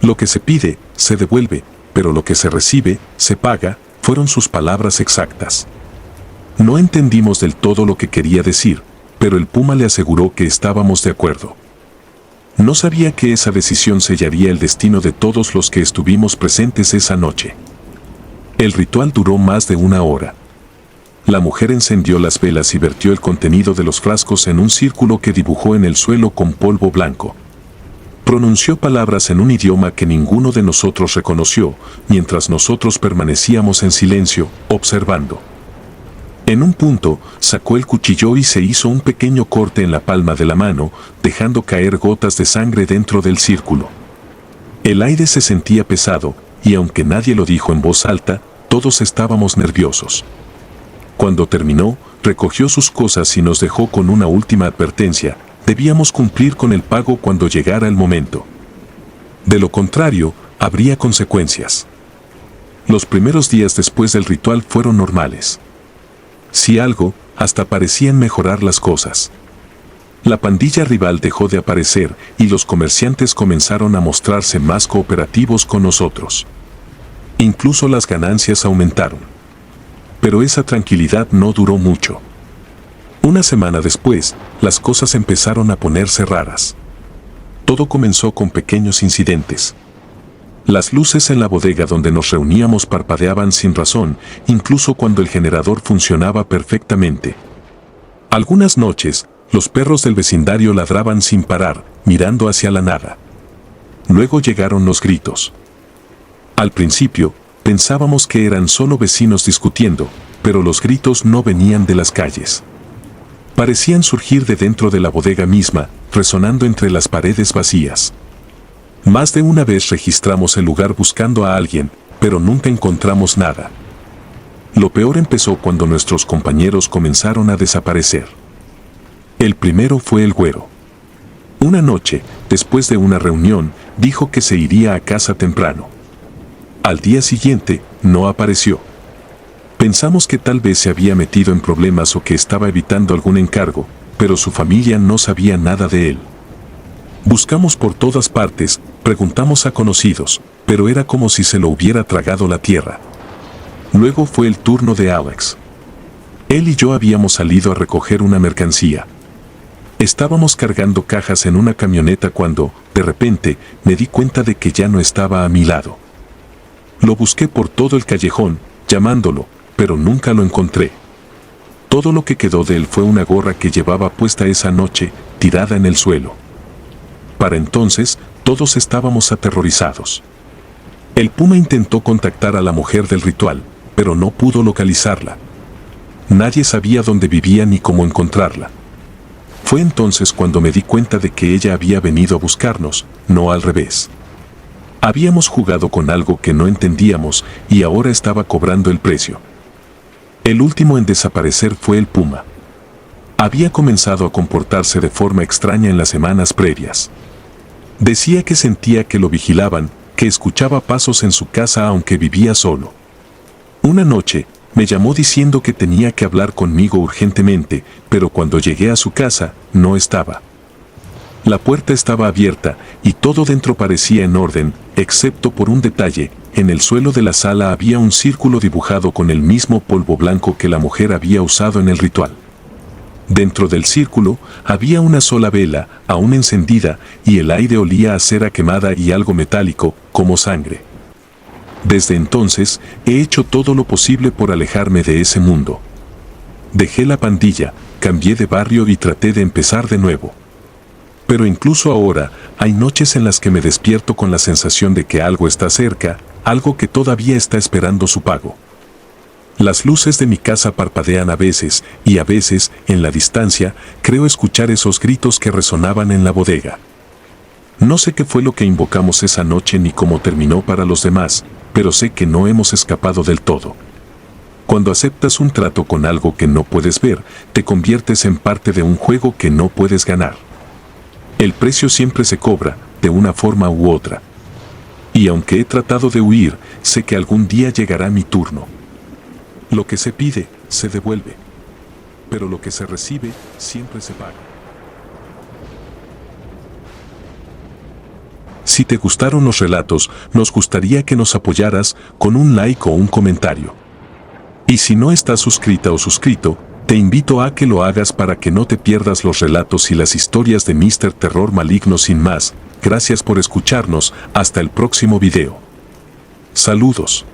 [SPEAKER 1] Lo que se pide, se devuelve, pero lo que se recibe, se paga, fueron sus palabras exactas. No entendimos del todo lo que quería decir, pero el Puma le aseguró que estábamos de acuerdo. No sabía que esa decisión sellaría el destino de todos los que estuvimos presentes esa noche. El ritual duró más de una hora. La mujer encendió las velas y vertió el contenido de los frascos en un círculo que dibujó en el suelo con polvo blanco. Pronunció palabras en un idioma que ninguno de nosotros reconoció, mientras nosotros permanecíamos en silencio, observando. En un punto, sacó el cuchillo y se hizo un pequeño corte en la palma de la mano, dejando caer gotas de sangre dentro del círculo. El aire se sentía pesado, y aunque nadie lo dijo en voz alta, todos estábamos nerviosos. Cuando terminó, recogió sus cosas y nos dejó con una última advertencia: debíamos cumplir con el pago cuando llegara el momento. De lo contrario, habría consecuencias. Los primeros días después del ritual fueron normales. Si algo, hasta parecían mejorar las cosas. La pandilla rival dejó de aparecer y los comerciantes comenzaron a mostrarse más cooperativos con nosotros. Incluso las ganancias aumentaron. Pero esa tranquilidad no duró mucho. Una semana después, las cosas empezaron a ponerse raras. Todo comenzó con pequeños incidentes. Las luces en la bodega donde nos reuníamos parpadeaban sin razón, incluso cuando el generador funcionaba perfectamente. Algunas noches, los perros del vecindario ladraban sin parar, mirando hacia la nada. Luego llegaron los gritos. Al principio, pensábamos que eran solo vecinos discutiendo, pero los gritos no venían de las calles. Parecían surgir de dentro de la bodega misma, resonando entre las paredes vacías. Más de una vez registramos el lugar buscando a alguien, pero nunca encontramos nada. Lo peor empezó cuando nuestros compañeros comenzaron a desaparecer. El primero fue el güero. Una noche, después de una reunión, dijo que se iría a casa temprano. Al día siguiente, no apareció. Pensamos que tal vez se había metido en problemas o que estaba evitando algún encargo, pero su familia no sabía nada de él. Buscamos por todas partes, preguntamos a conocidos, pero era como si se lo hubiera tragado la tierra. Luego fue el turno de Alex. Él y yo habíamos salido a recoger una mercancía. Estábamos cargando cajas en una camioneta cuando, de repente, me di cuenta de que ya no estaba a mi lado. Lo busqué por todo el callejón, llamándolo, pero nunca lo encontré. Todo lo que quedó de él fue una gorra que llevaba puesta esa noche, tirada en el suelo. Para entonces, todos estábamos aterrorizados. El Puma intentó contactar a la mujer del ritual, pero no pudo localizarla. Nadie sabía dónde vivía ni cómo encontrarla. Fue entonces cuando me di cuenta de que ella había venido a buscarnos, no al revés. Habíamos jugado con algo que no entendíamos y ahora estaba cobrando el precio. El último en desaparecer fue el Puma. Había comenzado a comportarse de forma extraña en las semanas previas. Decía que sentía que lo vigilaban, que escuchaba pasos en su casa aunque vivía solo. Una noche, me llamó diciendo que tenía que hablar conmigo urgentemente, pero cuando llegué a su casa, no estaba. La puerta estaba abierta y todo dentro parecía en orden, excepto por un detalle: en el suelo de la sala había un círculo dibujado con el mismo polvo blanco que la mujer había usado en el ritual. Dentro del círculo había una sola vela, aún encendida, y el aire olía a cera quemada y algo metálico, como sangre. Desde entonces, he hecho todo lo posible por alejarme de ese mundo. Dejé la pandilla, cambié de barrio y traté de empezar de nuevo. Pero incluso ahora, hay noches en las que me despierto con la sensación de que algo está cerca, algo que todavía está esperando su pago. Las luces de mi casa parpadean a veces, y a veces, en la distancia, creo escuchar esos gritos que resonaban en la bodega. No sé qué fue lo que invocamos esa noche ni cómo terminó para los demás, pero sé que no hemos escapado del todo. Cuando aceptas un trato con algo que no puedes ver, te conviertes en parte de un juego que no puedes ganar. El precio siempre se cobra, de una forma u otra. Y aunque he tratado de huir, sé que algún día llegará mi turno. Lo que se pide, se devuelve. Pero lo que se recibe, siempre se paga. Si te gustaron los relatos, nos gustaría que nos apoyaras con un like o un comentario. Y si no estás suscrita o suscrito, te invito a que lo hagas para que no te pierdas los relatos y las historias de Mr. Terror Maligno. Sin más, gracias por escucharnos, hasta el próximo video. Saludos.